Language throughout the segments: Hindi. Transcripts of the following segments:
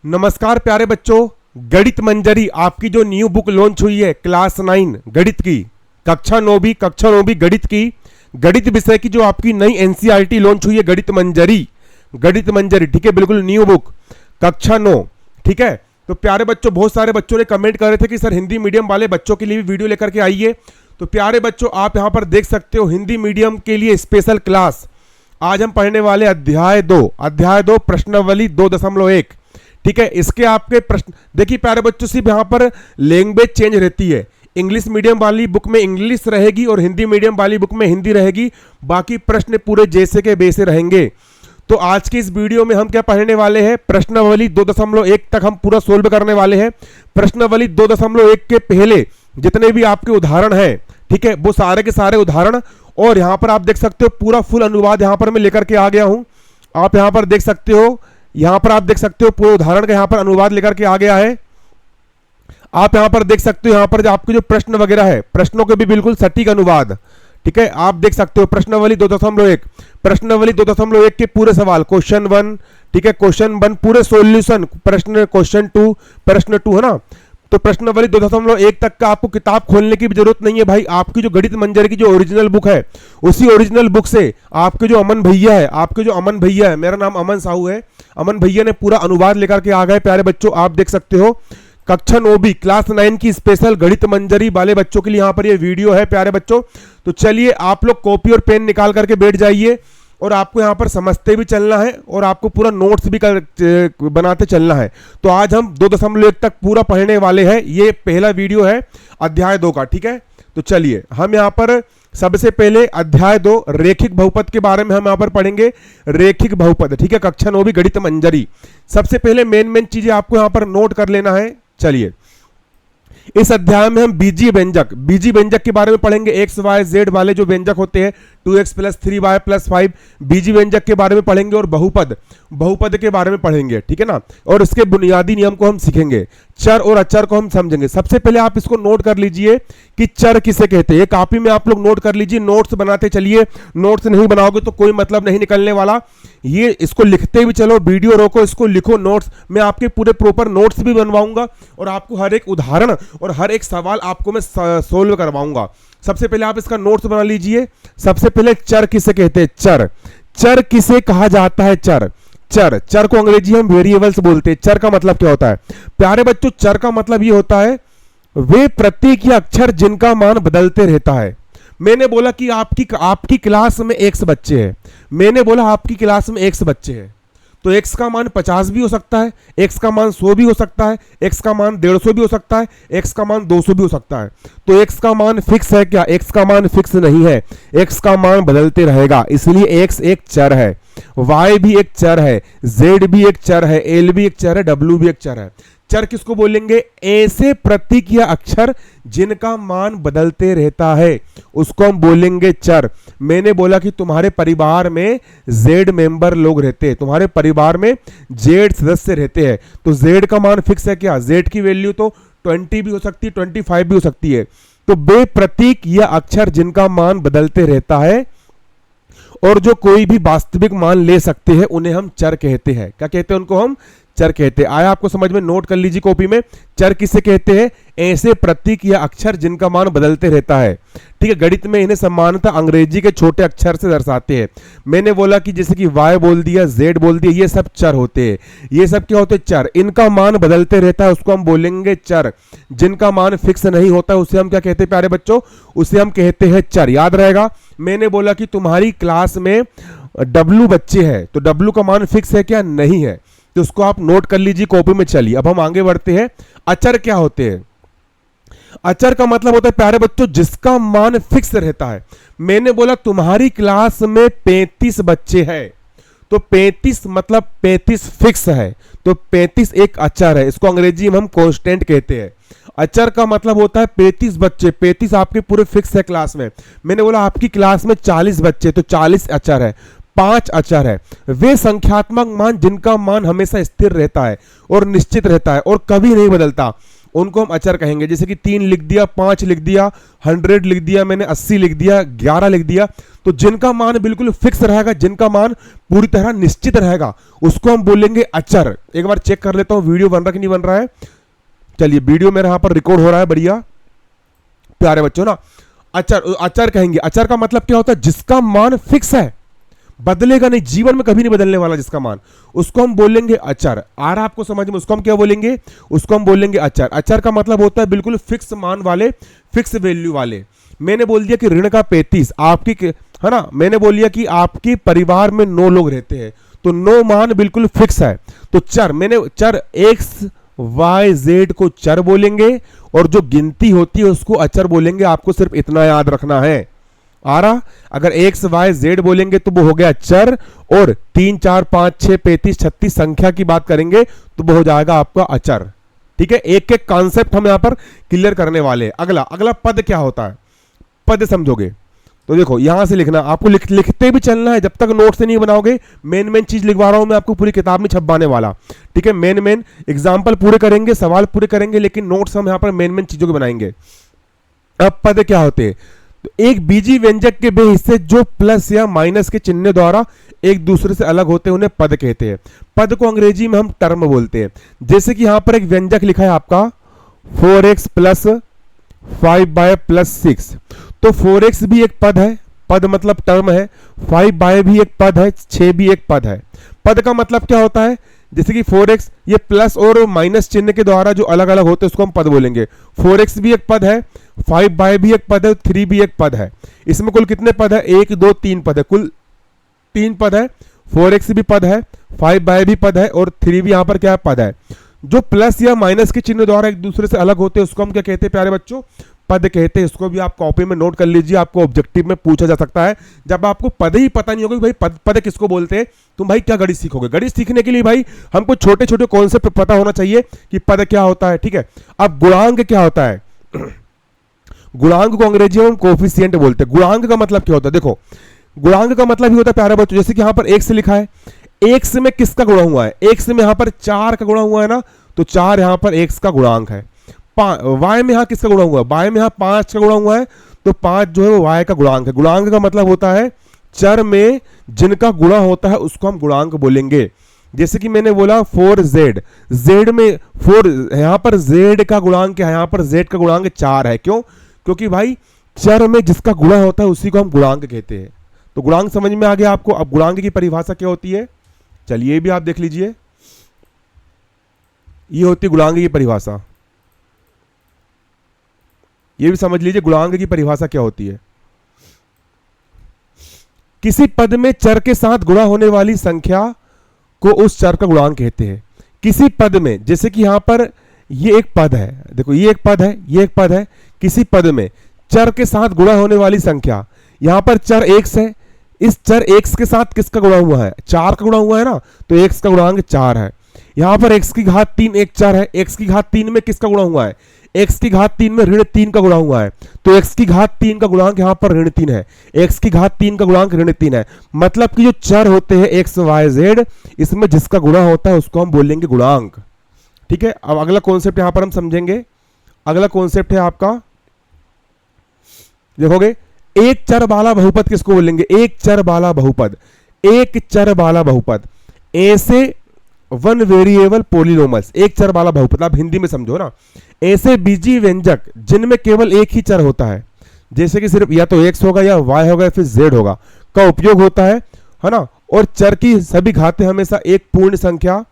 नमस्कार प्यारे बच्चों, गणित मंजरी आपकी जो न्यू बुक लॉन्च हुई है क्लास 9 गणित की, कक्षा 9 गणित की, गणित विषय की जो आपकी नई एनसीईआरटी लॉन्च हुई है गणित मंजरी, ठीक है, बिल्कुल न्यू बुक कक्षा 9, ठीक है। तो प्यारे बच्चों, बहुत सारे बच्चों ने कमेंट कर रहे थे कि सर हिंदी मीडियम वाले बच्चों के लिए भी वीडियो लेकर के आइए। तो प्यारे बच्चों, आप यहां पर देख सकते हो हिंदी मीडियम के लिए स्पेशल क्लास। आज हम पढ़ने वाले अध्याय 2 प्रश्नावली 2.1, ठीक है। इसके आपके प्रश्न देखिए प्यारे बच्चों, सिर्फ यहां पर लैंग्वेज चेंज रहती है। इंग्लिश मीडियम वाली बुक में इंग्लिश रहेगी और हिंदी मीडियम वाली बुक में हिंदी रहेगी, बाकी प्रश्न पूरे जैसे के वैसे रहेंगे। तो आज की इस वीडियो में हम क्या पढ़ने वाले हैं, प्रश्नावली 2.1 तक हम पूरा सोल्व करने वाले हैं। प्रश्नावली 2.1 के पहले जितने भी आपके उदाहरण हैं, ठीक है, वो सारे के सारे उदाहरण, और यहां पर आप देख सकते हो पूरा फुल अनुवाद यहां पर मैं लेकर के आ गया हूं। आप यहां पर देख सकते हो, पूरे उदाहरण का यहां पर अनुवाद लेकर के आ गया है। आप यहां पर देख सकते हो, यहां पर जो आपके जो प्रश्न वगैरह है, प्रश्नों के भी बिल्कुल सटीक अनुवाद, ठीक है। आप देख सकते हो प्रश्नावली 2.1 के पूरे सवाल, क्वेश्चन 1, ठीक है, क्वेश्चन 1 पूरे सॉल्यूशन, प्रश्न क्वेश्चन 2, प्रश्न 2, है ना। तो प्रश्नावली 2.1 तक का आपको किताब खोलने की भी जरूरत नहीं है भाई। आपकी जो गणित मंजरी की जो ओरिजिनल बुक है, उसी ओरिजिनल बुक से आपके जो अमन भैया है, मेरा नाम अमन साहू है, अमन भैया ने पूरा अनुवाद लेकर के आ गए। प्यारे बच्चों, आप देख सकते हो कक्षा 9 क्लास 9 की स्पेशल गणित मंजरी वाले बच्चों के लिए यहां पर ये वीडियो है प्यारे बच्चों। तो चलिए आप लोग कॉपी और पेन निकाल करके बैठ जाइए, और आपको यहां पर समझते भी चलना है और आपको पूरा नोट्स भी बनाते चलना है। तो आज हम 2.1 तक पूरा पढ़ने वाले हैं। ये पहला वीडियो है अध्याय 2 का, ठीक है। तो चलिए हम यहां पर सबसे पहले अध्याय 2 रेखिक बहुपद के बारे में हम यहां पर पढ़ेंगे। रेखिक बहुपद, ठीक है, कक्षा 9 गणित मंजरी। सबसे पहले मेन चीजें आपको यहां पर नोट कर लेना है। चलिए, इस अध्याय में हम बीजीय व्यंजक के बारे में पढ़ेंगे। एक्स वाई जेड वाले जो व्यंजक होते हैं, 2x + 3y + 5, बीजीय व्यंजक के बारे में पढ़ेंगे, और बहुपद के बारे में पढ़ेंगे, ठीक है ना। और इसके बुनियादी नियम को हम सीखेंगे, चर और अचर को हम समझेंगे। सबसे पहले आप इसको नोट कर लीजिए कि चर किसे कहते हैं। कॉपी में आप लोग नोट कर लीजिए, नोट्स बनाते चलिए। नोट्स नहीं बनाओगे तो कोई मतलब नहीं निकलने वाला। ये इसको लिखते भी चलो, वीडियो रोको, इसको लिखो नोट्स। मैं आपके पूरे प्रॉपर नोट्स भी बनवाऊंगा और आपको हर एक उदाहरण और हर एक सवाल आपको मैं सोल्व करवाऊंगा। सबसे पहले आप इसका नोट्स बना लीजिए। सबसे पहले चर किसे कहते हैं, चर किसे कहा जाता है। चर को अंग्रेजी हम वेरिएबल्स बोलते हैं। चर का मतलब क्या होता है प्यारे बच्चों, चर का मतलब ये होता है वे प्रतीक या अक्षर जिनका मान बदलते रहता है। मैंने बोला कि आपकी क्लास में x बच्चे हैं, तो x का मान 50 भी हो सकता है, x का मान 100 भी हो सकता है, x का मान 150 भी हो सकता है, x का मान 200 भी हो सकता है। तो x का मान फिक्स है क्या? x का मान फिक्स नहीं है, x का मान बदलते रहेगा। इसलिए x एक चर है, y भी एक चर है, z भी एक चर है, l भी एक चर है, w भी एक चर है। चर किसको बोलेंगे? ऐसे प्रतीक या अक्षर जिनका मान बदलते रहता है, उसको हम बोलेंगे चर। मैंने बोला कि तुम्हारे परिवार में जेड मेंबर लोग रहते हैं, तुम्हारे परिवार में जेड सदस्य रहते हैं, तो जेड का मान फिक्स है क्या? जेड की वैल्यू तो 20 भी हो सकती है, 25 भी हो सकती है। तो वे प्रतीक या अक्षर जिनका मान बदलते रहता है और जो कोई भी वास्तविक मान ले सकते हैं, उन्हें हम चर कहते हैं। क्या कहते हैं? उनको हम चर कहते हैं। आया आपको समझ में? नोट कर लीजिए कॉपी में। चर किसे कहते हैं? ऐसे प्रतीक या अक्षर जिनका मान बदलते रहता है, ठीक है। गणित में इन्हें सामान्यतः अंग्रेजी के छोटे अक्षर से दर्शाते हैं। मैंने बोला कि जैसे कि y बोल दिया, z बोल दिया, ये सब चर होते हैं। ये सब क्या होते हैं? चर। इनका मान बदलते रहता है, उसको हम बोलेंगे चर। जिनका मान फिक्स नहीं होता उसे हम क्या कहते हैं प्यारे बच्चों? उसे हम कहते हैं चर। याद रहेगा, मैंने बोला कि तुम्हारी क्लास में w बच्चे हैं, तो w का मान फिक्स है क्या? नहीं है। तो उसको आप नोट कर लीजिए कॉपी में। चलिए अब हम आगे बढ़ते हैं। अचर क्या होते हैं? अचर का मतलब होता है प्यारे बच्चों जिसका मान फिक्स रहता है। मैंने बोला तुम्हारी क्लास में 35 बच्चे हैं, तो 35 मतलब 35 फिक्स है, तो 35 एक अचर है। इसको अंग्रेजी में हम कांस्टेंट कहते हैं। अचर का मतलब होता है 35 बच्चे, 35 आपके पूरे फिक्स है क्लास में। मैंने बोला आपकी क्लास में 40 बच्चे, तो 40 अचर है, 5 अचर है। वे संख्यात्मक मान जिनका मान हमेशा स्थिर रहता है और निश्चित रहता है और कभी नहीं बदलता, उनको हम अचर कहेंगे। जैसे कि 3 लिख दिया, 5 लिख दिया, 100 लिख दिया, मैंने 80 लिख दिया, 11 लिख दिया, तो जिनका मान बिल्कुल फिक्स रहेगा, जिनका मान पूरी तरह निश्चित रहेगा, उसको हम बोलेंगे अचर। एक बार चेक कर लेता हूं वीडियो बन रहा कि नहीं बन रहा है। चलिए, वीडियो मेरे यहां पर रिकॉर्ड हो रहा है, बढ़िया प्यारे बच्चों ना। अचर, अचर कहेंगे। अचर का मतलब क्या होता है? जिसका मान फिक्स है, बदलेगा नहीं, जीवन में कभी नहीं बदलने वाला जिसका मान, उसको हम बोलेंगे अचर। आ रहा आपको समझ में? उसको हम क्या बोलेंगे? उसको हम बोलेंगे अचर। अचर का मतलब होता है बिल्कुल फिक्स मान वाले, फिक्स वैल्यू वाले। मैंने बोल दिया कि ऋण का 35 आपकी, है ना, मैंने बोल दिया कि आपके परिवार में 9 लोग रहते हैं, तो 9 मान बिल्कुल फिक्स है। तो चर, मैंने चर एक्स वाई जेड को चर बोलेंगे, और जो गिनती होती है उसको अचर बोलेंगे। आपको सिर्फ इतना याद रखना है। आ रहा? अगर एक्स वाई जेड बोलेंगे तो वो हो गया चर, और 3 4 5 6 35 36 संख्या की बात करेंगे तो वो हो जाएगा आपका अचर। ठीक है, एक एक कॉन्सेप्ट हम यहां पर क्लियर करने वाले हैं। अगला अगला पद क्या होता है? पद समझोगे तो देखो, यहां से लिखना आपको, लिखते भी चलना है, जब तक नोट से नहीं बनाओगे। मेन मेन चीज लिखवा रहा हूं मैं आपको, पूरी किताब में छपवाने वाला। ठीक है, मेन मेन एग्जाम्पल पूरे करेंगे, सवाल पूरे करेंगे, लेकिन नोट्स हम यहां पर मेन मेन चीजों के बनाएंगे। अब पद क्या होते हैं? तो एक बीजी व्यंजक के बे हिस्से जो प्लस या माइनस के चिन्ह द्वारा एक दूसरे से अलग होते हैं उन्हें पद कहते हैं। पद को अंग्रेजी में हम टर्म बोलते हैं। जैसे कि यहां पर एक व्यंजक लिखा है आपका 4x प्लस 5y प्लस 6, तो 4x भी एक पद है, पद मतलब टर्म है, 5y भी एक पद है, 6 भी एक पद है। पद का मतलब क्या होता है? जैसे कि 4x, ये प्लस और माइनस चिन्ह के द्वारा जो अलग अलग होते हैं उसको हम पद बोलेंगे। 4x भी एक पद है, 5y भी एक पद है, 3 भी एक पद है। इसमें कुल कितने पद है? 1 2 3 पद है, कुल 3 पद है। 4x भी पद है, 5y भी पद है, और 3 भी यहां पर क्या है? पद है। जो प्लस या माइनस के चिन्ह द्वारा एक दूसरे से अलग होते हैं उसको हम क्या कहते हैं प्यारे बच्चों? पद कहते हैं। इसको भी आप कॉपी में नोट कर लीजिए, आपको ऑब्जेक्टिव में पूछा जा सकता है। जब आपको पद ही पता नहीं होगा कि भाई पद पद किसको बोलते हैं, तुम भाई क्या गणित सीखोगे? गणित सीखने के लिए भाई हमको छोटे छोटे कॉन्सेप्ट पता होना चाहिए कि पद क्या होता है। ठीक है, अब गुणांक क्या होता है? गुणांक को अंग्रेजी में हम कोफिशिएंट बोलते हैं। गुणांक का मतलब क्या होता है? देखो, गुणांक का मतलब ही होता है प्यारे बच्चों, जैसे कि यहां पर एक्स लिखा है, एक्स में किसका गुणा हुआ है? एक्स में यहां पर 4 का गुणा हुआ है ना, तो 4 यहां पर एक्स का गुणांक है। वाई में यहां किसका गुणा हुआ है? वाई में यहां 5 का गुणा हुआ है, तो 5 जो है वो वाई का गुणांक है। गुणांक का मतलब होता है चर में जिनका गुणा होता है उसको हम गुणांक बोलेंगे। जैसे कि मैंने बोला 4z, z में 4, यहां पर z का गुणांक क्या है? यहां पर z का गुणांक 4 है। क्यों? क्योंकि भाई चर में जिसका गुणा होता है उसी को हम गुणांक कहते हैं। तो गुणांक समझ में आ गया आपको। अब गुणांक की परिभाषा क्या होती है, चलिए भी आप देख लीजिए। ये होती है गुणांक की परिभाषा, ये भी समझ लीजिए गुणांक की परिभाषा क्या होती है। किसी पद में चर के साथ गुणा होने वाली संख्या को उस चर का गुणांक कहते हैं। किसी पद में, जैसे कि यहां पर ये एक पद है, देखो ये एक पद है, ये एक पद है। किसी पद में चर के साथ गुणा होने वाली संख्या, यहां पर चर x है, इस चर x के साथ किसका गुणा हुआ है? 4 का गुणा हुआ है ना, तो x का गुणांक 4 है। यहां पर x की घात 3 एक चर है, x की घात 3 में किसका गुणा हुआ है? x की घात 3 में ऋण 3 का गुणा हुआ है, तो x की घात 3 का गुणांक यहां पर ऋण 3 है। x की घात 3 का गुणांक ऋण 3 है। मतलब कि जो चर होते हैं x y z, इसमें जिसका गुणा होता है उसको हम बोलेंगे गुणांक। ठीक है, अब अगला कॉन्सेप्ट यहां पर हम समझेंगे। अगला कॉन्सेप्ट है आपका, देखोगे, एक चर वाला बहुपद किसको बोलेंगे? एक चर वाला बहुपद, एक चर वाला बहुपद, ऐसे वन वेरिएबल पॉलिनोमल्स, एक चर वाला बहुपद। आप हिंदी में समझो ना, ऐसे बीजी व्यंजक जिनमें केवल एक ही चर होता है, जैसे कि सिर्फ या तो x होगा या y होगा या फिर z होगा, का उपयोग होता है ना। और चर की सभी घातें हमेशा एक पूर्ण संख्या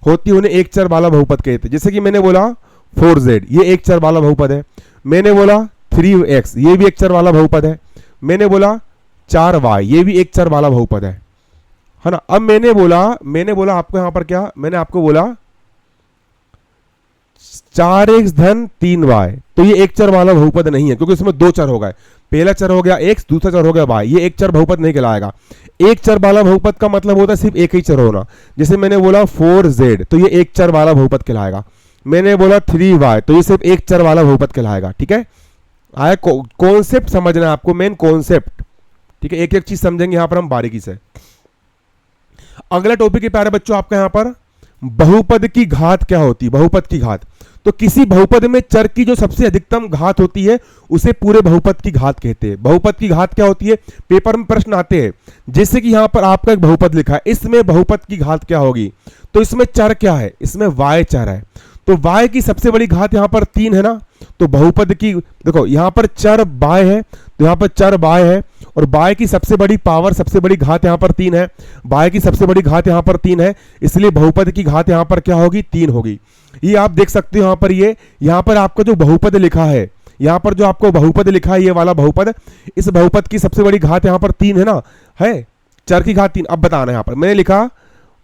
होती है, उन्हें एक चर वाला बहुपद कहते हैं। जैसे कि मैंने बोला 4z, ये एक चर वाला बहुपद है। मैंने बोला 3x, ये भी एक चर वाला बहुपद है। मैंने बोला 4y, ये भी एक चर वाला बहुपद है ना। अब मैंने बोला आपको यहां पर क्या, मैंने आपको बोला 4x धन 3y, तो ये एक चर वाला बहुपद नहीं है, क्योंकि इसमें 2 चर हो गए। पहला चर हो गया x, दूसरा चर हो गया y, ये एक चर बहुपद नहीं कहलाएगा। एक चर वाला बहुपद का मतलब होता है सिर्फ एक ही चर होना। जैसे मैंने बोला 4z, तो ये एक चर वाला बहुपद कहलाएगा। मैंने बोला 3y, तो ये सिर्फ एक चर वाला बहुपद कहलाएगा। ठीक है, आया कॉन्सेप्ट समझना है आपको, मेन कॉन्सेप्ट। ठीक है, एक एक चीज समझेंगे यहां पर हम बारीकी से। अगला टॉपिक है प्यारे बच्चों आपका यहां पर, बहुपद की घात क्या होती है? बहुपद की घात, तो किसी बहुपद में चर की जो सबसे अधिकतम घात होती है उसे पूरे बहुपद की घात कहते हैं। बहुपद की घात क्या होती है, पेपर में प्रश्न आते हैं, जैसे कि यहां पर आपका एक बहुपद लिखा है, इसमें बहुपद की घात क्या होगी, तो इसमें चर क्या है, इसमें y चर है, तो y की सबसे बड़ी घात यहां पर 3 है ना, तो बहुपद की देखो यहां पर चर y है, तो यहां पर चर y है, और y की सबसे बड़ी पावर, सबसे बड़ी घात यहां पर 3 है, y की सबसे बड़ी घात यहां पर 3 है, इसलिए बहुपद की घात यहां पर क्या होगी, 3 होगी। ये आप देख सकते हो यहां पर, ये यहां पर आपका जो बहुपद लिखा है, यहां पर जो आपको बहुपद लिखा है ये वाला बहुपद, इस बहुपद की सबसे बड़ी घात यहां पर 3 है ना, है चर की घात 3। अब बताना यहां पर मैंने लिखा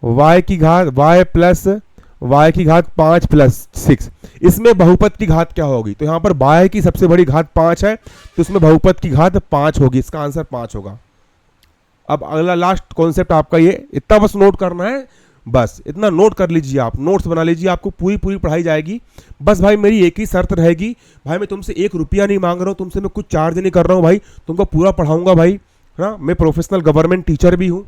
y की घात y प्लस y की घात 5 प्लस 6, इसमें बहुपद की घात क्या होगी, तो यहां पर y की सबसे बड़ी घात 5 है, तो इसमें बहुपद की घात 5 होगी, इसका आंसर 5 होगा। अब अगला लास्ट कॉन्सेप्ट आपका ये, इतना बस नोट करना है, बस इतना नोट कर लीजिए, आप नोट्स बना लीजिए, आपको पूरी पूरी पढ़ाई जाएगी। बस भाई मेरी एक ही शर्त रहेगी, भाई मैं तुमसे 1 रुपया नहीं मांग रहा हूँ, तुमसे मैं कुछ चार्ज नहीं कर रहा हूँ भाई, तुमको पूरा पढ़ाऊंगा भाई, है ना, मैं प्रोफेशनल गवर्नमेंट टीचर भी हूँ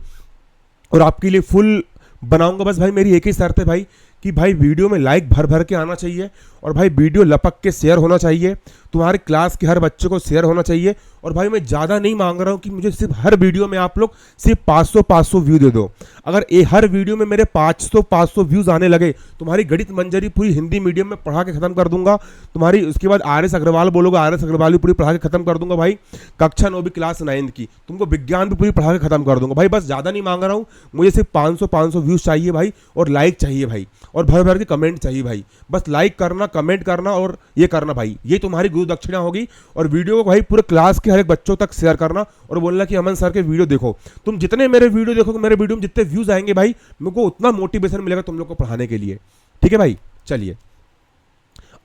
और आपके लिए फुल बनाऊंगा। बस भाई मेरी एक ही शर्त है भाई कि भाई वीडियो में लाइक भर भर के आना चाहिए, और भाई वीडियो लपक के शेयर होना चाहिए, तुम्हारे क्लास के हर बच्चे को शेयर होना चाहिए, और भाई मैं ज़्यादा नहीं मांग रहा हूँ कि मुझे सिर्फ हर वीडियो में आप लोग सिर्फ 500 व्यू दे दो। अगर हर वीडियो में मेरे 500 व्यूज़ आने लगे, तुम्हारी गणित मंजरी पूरी हिंदी मीडियम में पढ़ा के खत्म कर दूंगा, तुम्हारी उसके बाद RS अग्रवाल बोलोगे, RS अग्रवाल भी पूरी पढ़ा के खत्म कर दूंगा भाई, कक्षा 9 भी क्लास 9 की, तुमको विज्ञान भी पूरी पढ़ा के खत्म कर दूंगा भाई। बस ज़्यादा नहीं मांग रहा हूँ, मुझे सिर्फ 500 व्यूज़ चाहिए भाई, और लाइक चाहिए भाई, और भर भर के कमेंट चाहिए भाई। बस लाइक करना, कमेंट करना और ये करना भाई, ये तुम्हारी गुरु दक्षिणा होगी। और वीडियो को भाई पूरे क्लास के हर एक बच्चों तक शेयर करना और बोलना कि अमन सर के वीडियो देखो। तुम जितने मेरे वीडियो देखोगे, मेरे वीडियो में जितने व्यूज आएंगे भाई, मेरे को उतना मोटिवेशन मिलेगा तुम लोग को पढ़ाने के लिए। ठीक है भाई, चलिए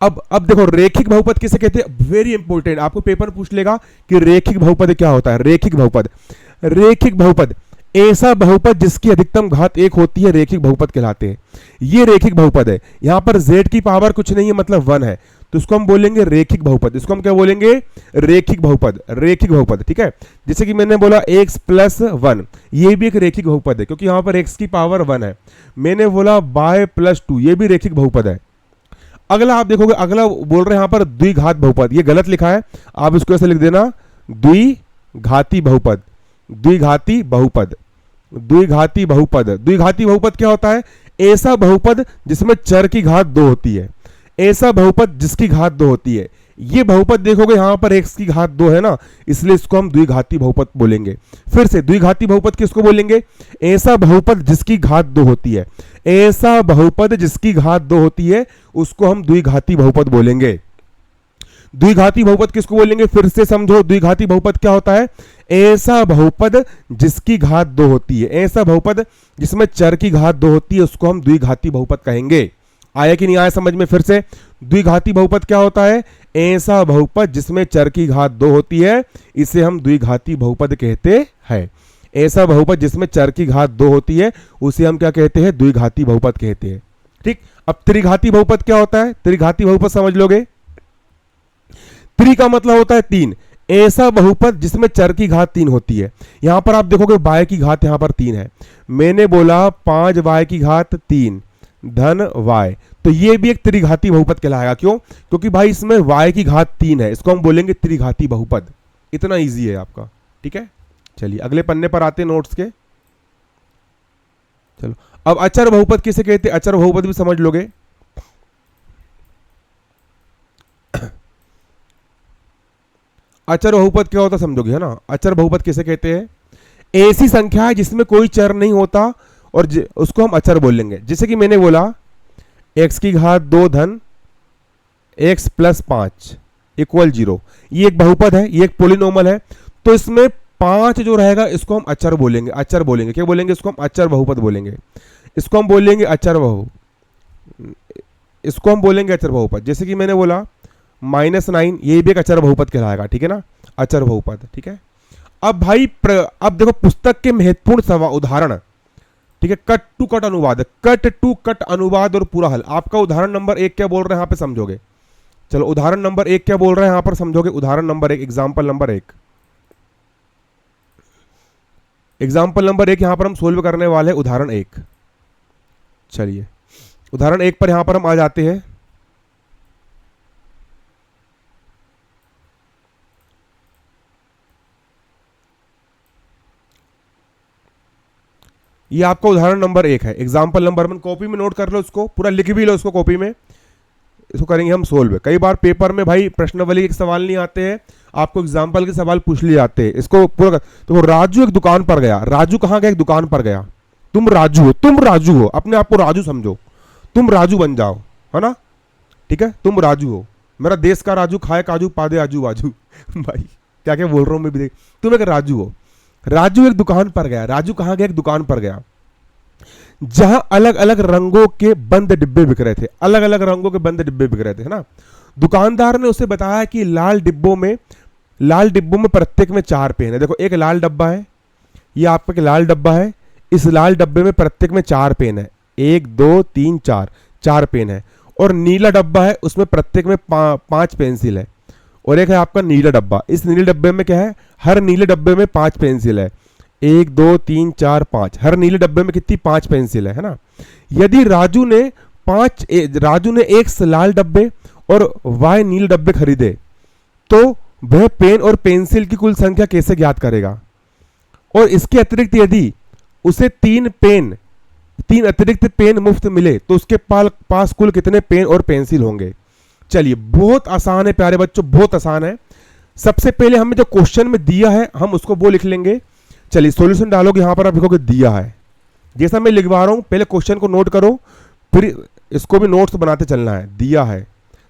अब देखो रेखिक बहुपद किसे कहते हैं, वेरी इंपॉर्टेंट, आपको पेपर पूछ लेगा कि रेखिक बहुपद क्या होता है। रेखिक बहुपद, रेखिक बहुपद ऐसा बहुपद जिसकी अधिकतम घात 1 होती है, रेखिक बहुपद कहलाते हैं। ये रेखिक बहुपद है, यहां पर z की पावर कुछ नहीं है, मतलब 1 है, तो इसको हम बोलेंगे रेखिक बहुपद। इसको हम क्या बोलेंगे, रेखिक बहुपद, रेखिक बहुपद। ठीक है, जैसे कि मैंने बोला x प्लस 1, ये भी एक रेखिक बहुपद है क्योंकि यहां पर x की पावर 1 है। मैंने बोला y प्लस 2, ये भी रेखिक बहुपद है। अगला आप देखोगे, अगला बोल रहे हैं यहां पर द्विघात बहुपद, ये गलत लिखा है, आप इसको ऐसे लिख देना द्विघाती बहुपद, द्विघाती बहुपद, द्विघाती बहुपद। द्विघाती बहुपद क्या होता है, ऐसा बहुपद जिसमें चर की घात 2 होती है, ऐसा बहुपद जिसकी घात 2 होती है। ये बहुपद देखोगे यहां पर x की घात 2 है ना, इसलिए इसको हम द्विघाती बहुपद बोलेंगे। फिर से द्विघाती बहुपद किसको बोलेंगे, ऐसा बहुपद जिसकी घात 2 होती है, ऐसा बहुपद जिसकी घात 2 होती है उसको हम द्विघाती बहुपद बोलेंगे। द्विघाती बहुपद किसको बोलेंगे, फिर से समझो, द्विघाती बहुपद क्या होता है, ऐसा बहुपद जिसकी घात 2 होती है, ऐसा बहुपद जिसमें चर की घात 2 होती है उसको हम द्विघाती बहुपद कहेंगे। आया कि नहीं आया समझ में, फिर से द्विघाती बहुपद क्या होता है, ऐसा बहुपद जिसमें चर की घात 2 होती है, इसे हम द्विघाती बहुपद कहते हैं। ऐसा बहुपद जिसमें चर की घात 2 होती है उसे हम क्या कहते हैं, द्विघाती बहुपद कहते हैं। ठीक, अब त्रिघाती बहुपद क्या होता है, त्रिघाती बहुपद समझ लोगे, त्रि का मतलब होता है 3, ऐसा बहुपद जिसमें चर की घात 3 होती है। यहां पर आप देखोगे y की घात यहां पर 3 है, मैंने बोला 5y की घात 3 धन y, तो ये भी एक त्रिघाती बहुपद कहलाएगा। क्यों, क्योंकि भाई इसमें y की घात 3 है, इसको हम बोलेंगे त्रिघाती बहुपद। इतना इजी है आपका। ठीक है, चलिए अगले पन्ने पर आते हैं नोट्स के। चलो अब अचर बहुपद किसे कहते हैं, अचर बहुपद भी समझ लोगे। अचर बहुपद क्या होता समझोगे, है ना। अचर बहुपद किसे कहते हैं, ऐसी संख्या है जिसमें कोई चर नहीं होता और उसको हम अचर बोलेंगे। जैसे कि मैंने बोला x की घात 2 धन x प्लस 5 इक्वल 0, ये एक बहुपद है, ये एक पोलिनोमल है, तो इसमें 5 जो रहेगा इसको हम अचर बोलेंगे। अचर बोलेंगे, क्या बोलेंगे, इसको हम अचर बहुपद बोलेंगे, इसको हम बोलेंगे अचर बहु, इसको हम बोलेंगे अचर बहुपद। जैसे कि मैंने बोला -9, ये भी एक अचर बहुपद कहलाएगा। ठीक है ना, अचर बहुपद। ठीक है, अब भाई अब देखो पुस्तक के महत्वपूर्ण उदाहरण। ठीक है, कट टू कट अनुवाद, कट टू कट अनुवाद और पूरा हल। आपका उदाहरण नंबर 1 क्या बोल रहे हैं यहाँ पे समझोगे। चलो उदाहरण नंबर 1 क्या बोल रहे हैं यहाँ पर समझोगे। उदाहरण number 1, example number 1, example number 1 यहां पर हम सोल्व करने वाले हैं उदाहरण 1। चलिए उदाहरण 1 पर यहां पर हम आ जाते हैं। ये आपका उदाहरण नंबर 1 है, एग्जाम्पल नंबर 1। कॉपी में नोट कर लो, उसको पूरा लिख भी लो उसको कॉपी में। इसको करेंगे हम सोल्व। कई बार पेपर में भाई प्रश्नावली के सवाल नहीं आते हैं, आपको एग्जाम्पल के सवाल पूछ लिए जाते हैं। इसको पूरा तो राजू एक दुकान पर गया। राजू कहाँ गया? एक दुकान पर गया। तुम राजू हो, तुम राजू हो, अपने आप को राजू समझो, तुम राजू बन जाओ, है ना? ठीक है, तुम राजू हो। मेरा देश का राजू खाए काजू पादे आजू बाजू भाई क्या क्या बोल रहा हूं मैं भी देख। तुम एक राजू हो। राजू एक दुकान पर गया। राजू कहाँ गया? एक दुकान पर गया जहां अलग अलग रंगों के बंद डिब्बे बिक रहे थे। अलग अलग रंगों के बंद डिब्बे बिक रहे थे, है ना? दुकानदार ने उसे बताया कि लाल डिब्बों में प्रत्येक में 4 पेन है। देखो, एक लाल डब्बा है, ये आपका एक लाल डब्बा है। इस लाल डब्बे में प्रत्येक में 4 पेन है। 1 2 3 4, 4 पेन है। और नीला डब्बा है, उसमें प्रत्येक में 5 पेंसिल है। और एक है आपका नीला डब्बा। इस नीले डब्बे में क्या है? हर नीले डब्बे में 5 पेंसिल है। 1 2 3 4 5, हर नीले डब्बे में कितनी? 5 पेंसिल है ना? यदि राजू ने X लाल डब्बे और Y नीले डब्बे खरीदे तो वह पेन और पेंसिल की कुल संख्या कैसे ज्ञात करेगा? और इसके अतिरिक्त यदि उसे 3 अतिरिक्त पेन मुफ्त मिले तो उसके पास कुल कितने पेन और पेंसिल होंगे? चलिए, बहुत आसान है प्यारे बच्चों, बहुत आसान है। सबसे पहले हमें जो क्वेश्चन में दिया है हम उसको वो लिख लेंगे। चलिए, सॉल्यूशन डालोगे, यहां पर आप लिखोगे दिया है। जैसा मैं लिखवा रहा हूं, पहले क्वेश्चन को नोट करो, फिर इसको भी नोट्स बनाते चलना है। दिया है,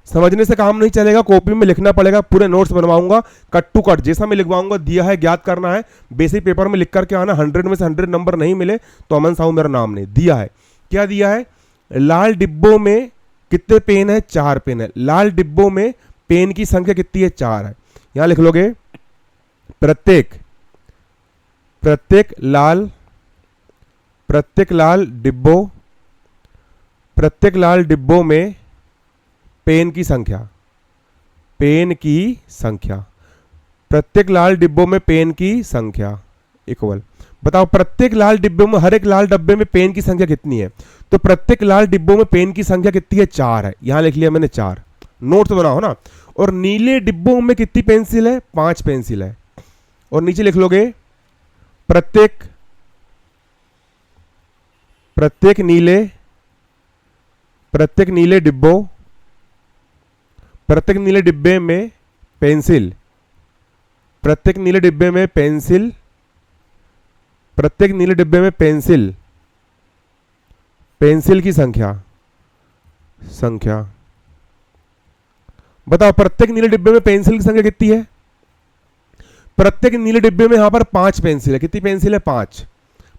समझने से काम नहीं चलेगा, कॉपी में लिखना पड़ेगा। पूरे नोट्स बनवाऊंगा कट टू कट, जैसा मैं लिखवाऊंगा। दिया है ज्ञात करना है। बेसिक पेपर में लिख करके आना। 100 में से 100 नंबर नहीं मिले तो अमन साहू मेरा नाम नहीं। दिया है, क्या दिया है? लाल डिब्बों में कितने पेन है? 4 पेन है। लाल डिब्बों में पेन की संख्या कितनी है? 4 है। यहां लिख लोगे प्रत्येक लाल डिब्बों में पेन की संख्या, प्रत्येक लाल डिब्बों में पेन की संख्या इक्वल। बताओ, प्रत्येक लाल डिब्बे में, हर एक लाल डब्बे में पेन की संख्या कितनी है? तो प्रत्येक लाल डिब्बों में पेन की संख्या कितनी है? 4 है। यहां लिख लिया मैंने 4। नोट तो बनाओ ना। और नीले डिब्बों में कितनी पेंसिल है? 5 पेंसिल है। और नीचे लिख लोगे प्रत्येक नीले डिब्बे में पेंसिल, प्रत्येक नीले डिब्बे में पेंसिल की संख्या। बताओ, प्रत्येक नीले डिब्बे में पेंसिल की संख्या कितनी है? प्रत्येक नीले डिब्बे में यहां पर 5 पेंसिल है। कितनी पेंसिल है? 5।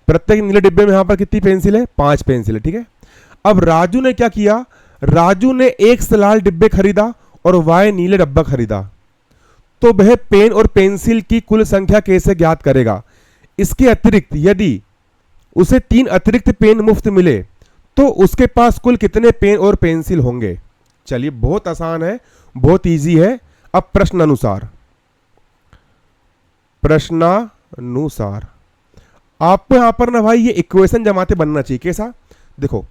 प्रत्येक नीले डिब्बे में यहां पर कितनी पेंसिल है? 5 पेंसिल है। ठीक है, अब राजू ने क्या किया? राजू ने X लाल डिब्बे खरीदा और Y नीले डब्बा खरीदा, तो वह पेन और पेंसिल की कुल संख्या कैसे ज्ञात करेगा? इसके अतिरिक्त यदि उसे 3 अतिरिक्त पेन मुफ्त मिले तो उसके पास कुल कितने पेन और पेंसिल होंगे? चलिए, बहुत आसान है, बहुत इजी है। अब प्रश्नानुसार आपको यहां पर ना भाई ये इक्वेशन जमाते बनना चाहिए। कैसा? देखो,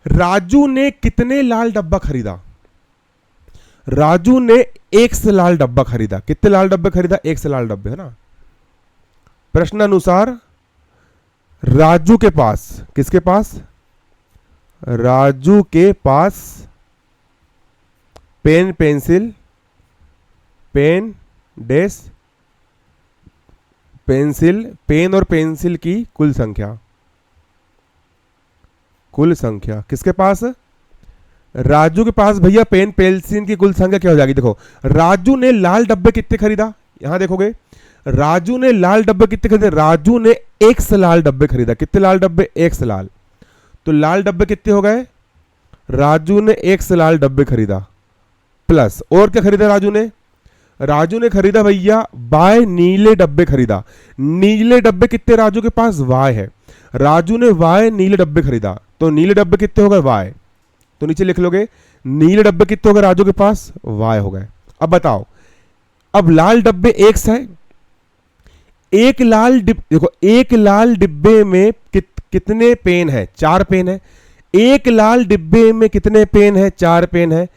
राजू ने कितने लाल डब्बा खरीदा? राजू ने X लाल डब्बा खरीदा। कितने लाल डब्बे खरीदा? X लाल डब्बे, है ना? प्रश्नानुसार राजू के पास, किसके पास? राजू के पास पेन पेंसिल पेन और पेंसिल की कुल संख्या किसके पास? राजू के पास भैया पेन पेंसिल की कुल संख्या क्या हो जाएगी? देखो, राजू ने लाल डब्बे कितने खरीदा? यहां देखोगे, राजू ने लाल डब्बे कितने खरीदे? राजू ने X लाल डब्बे खरीदा। कितने लाल डब्बे? X लाल। तो लाल डब्बे कितने हो गए? राजू ने X लाल डब्बे खरीदा, प्लस और क्या खरीदा राजू ने खरीदा भैया Y नीले डब्बे खरीदा। नीले डब्बे कितने राजू के पास? Y है। राजू ने Y नीले डब्बे खरीदा, तो नीले डब्बे कितने हो गए? Y। तो नीचे लिख लोगे नीले डब्बे कितने हो गए राजू के पास? Y हो गए। अब बताओ, अब लाल डब्बे X है। एक लाल डिब्बे में कितने पेन है? 4 पेन है। एक लाल डिब्बे में कितने पेन है? 4 पेन है।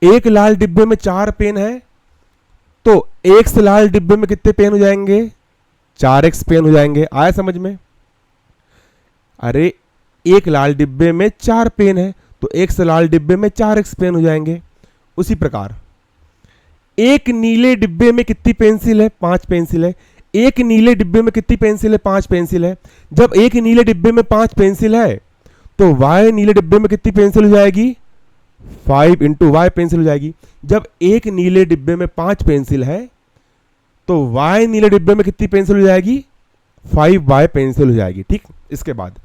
एक लाल डिब्बे में 4 पेन है, तो X लाल डिब्बे में कितने पेन हो जाएंगे? 4X पेन हो जाएंगे। आया समझ में? अरे एक लाल डिब्बे में 4 पेन है तो एक लाल डिब्बे में 4x पेन हो जाएंगे। उसी प्रकार एक नीले डिब्बे में कितनी पेंसिल है? 5 पेंसिल है। एक नीले डिब्बे में कितनी पेंसिल है? 5 पेंसिल है। जब एक नीले डिब्बे में 5 पेंसिल है तो y नीले डिब्बे में कितनी पेंसिल हो जाएगी? 5 इंटू वाई पेंसिल हो जाएगी। जब एक नीले डिब्बे में 5 पेंसिल है तो y नीले डिब्बे में कितनी पेंसिल हो जाएगी? 5y पेंसिल हो जाएगी। ठीक, इसके बाद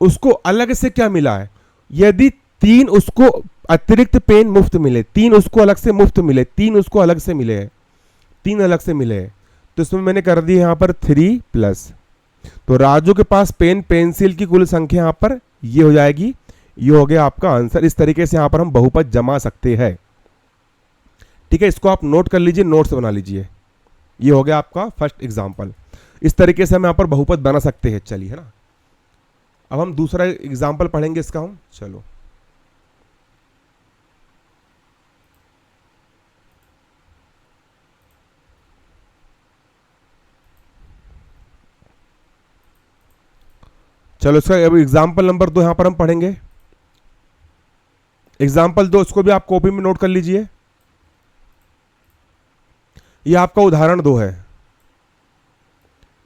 उसको अलग से क्या मिला है? यदि 3 उसको अतिरिक्त पेन मुफ्त मिले, 3 उसको अलग से मुफ्त मिले, 3 उसको अलग से मिले हैं, 3 अलग से मिले हैं, तो इसमें मैंने कर दी यहां पर 3 प्लस, तो राजू के पास पेन पेंसिल की कुल संख्या यहां पर ये हो जाएगी। ये हो गया आपका आंसर। इस तरीके से यहां पर हम बहुपद जमा सकते हैं। ठीक है, इसको आप नोट कर लीजिए, नोट्स बना लीजिए। ये हो गया आपका फर्स्ट एग्जाम्पल। इस तरीके से हम यहां पर बहुपद बना सकते हैं। चलिए, है ना। अब हम दूसरा एग्जाम्पल पढ़ेंगे इसका हम। चलो, चलो इसका अब एग्जाम्पल नंबर 2 यहां पर हम पढ़ेंगे। एग्जाम्पल 2 इसको भी आप कॉपी में नोट कर लीजिए। ये आपका उदाहरण 2 है,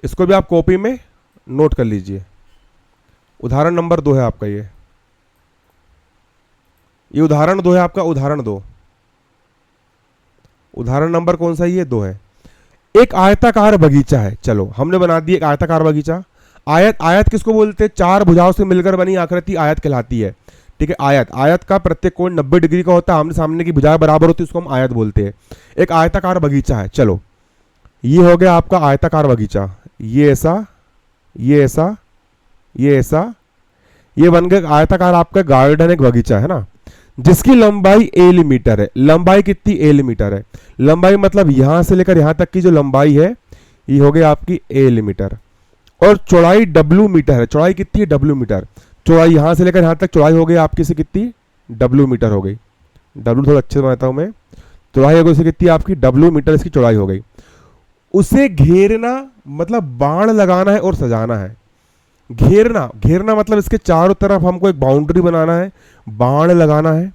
इसको भी आप कॉपी में नोट कर लीजिए। उदाहरण नंबर 2 है आपका ये उदाहरण 2 है आपका, उदाहरण 2। उदाहरण नंबर कौन सा? ये 2 है। एक आयताकार बगीचा है। चलो, हमने बना दी एक आयताकार बगीचा। आयत, आयत किसको बोलते हैं? 4 भुजाओं से मिलकर बनी आकृति आयत कहलाती है। ठीक है, आयत, आयत का प्रत्येक कोण 90 डिग्री का होता है, आमने सामने की भुजाएं बराबर होती है, उसको हम आयत बोलते हैं। एक आयताकार बगीचा है। चलो, ये हो गया आपका आयताकार बगीचा। ये ऐसा, ये ऐसा, ये ऐसा, ये बन गया आयताकार आपका गार्डन, एक बगीचा, है ना, जिसकी लंबाई L मीटर है। लंबाई कितनी? L मीटर है। लंबाई मतलब यहां से लेकर यहां तक की जो लंबाई है ये हो गई आपकी L मीटर, और चौड़ाई W मीटर है। चौड़ाई कितनी है? W metre. चौड़ाई यहां से लेकर यहां तक चौड़ाई हो गई आपकी से कितनी? W मीटर हो गई। W थोड़ा अच्छे से बनाता हूं मैं। चौड़ाई हो गई कितनी आपकी? W मीटर इसकी चौड़ाई हो गई। उसे घेरना मतलब बाण लगाना है और सजाना है। घेरना, घेरना मतलब इसके चारों तरफ हमको एक बाउंड्री बनाना है, बाण लगाना है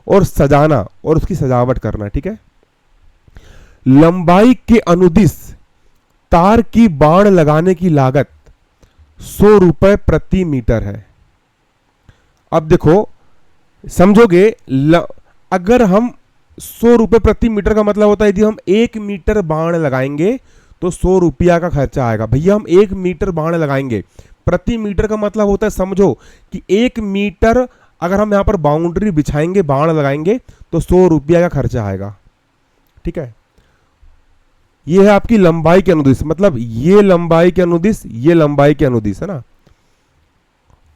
और सजाना और उसकी सजावट करना है। ठीक है, लंबाई के अनुदिश तार की बाण लगाने की लागत 100 रुपए प्रति मीटर है। अब देखो, समझोगे, अगर हम 100 रुपए प्रति मीटर का मतलब होता है यदि हम 1 मीटर बाण लगाएंगे तो 100 रुपया का खर्चा आएगा। भैया हम 1 मीटर बाण लगाएंगे, प्रति मीटर का मतलब होता है, समझो कि 1 मीटर अगर हम यहां पर बाउंड्री बिछाएंगे, बाण लगाएंगे तो 100 रुपया का खर्चा आएगा। ठीक है, ये है आपकी लंबाई के अनुदिश, मतलब ये लंबाई के अनुदिश, ये लंबाई के अनुदिश, है ना।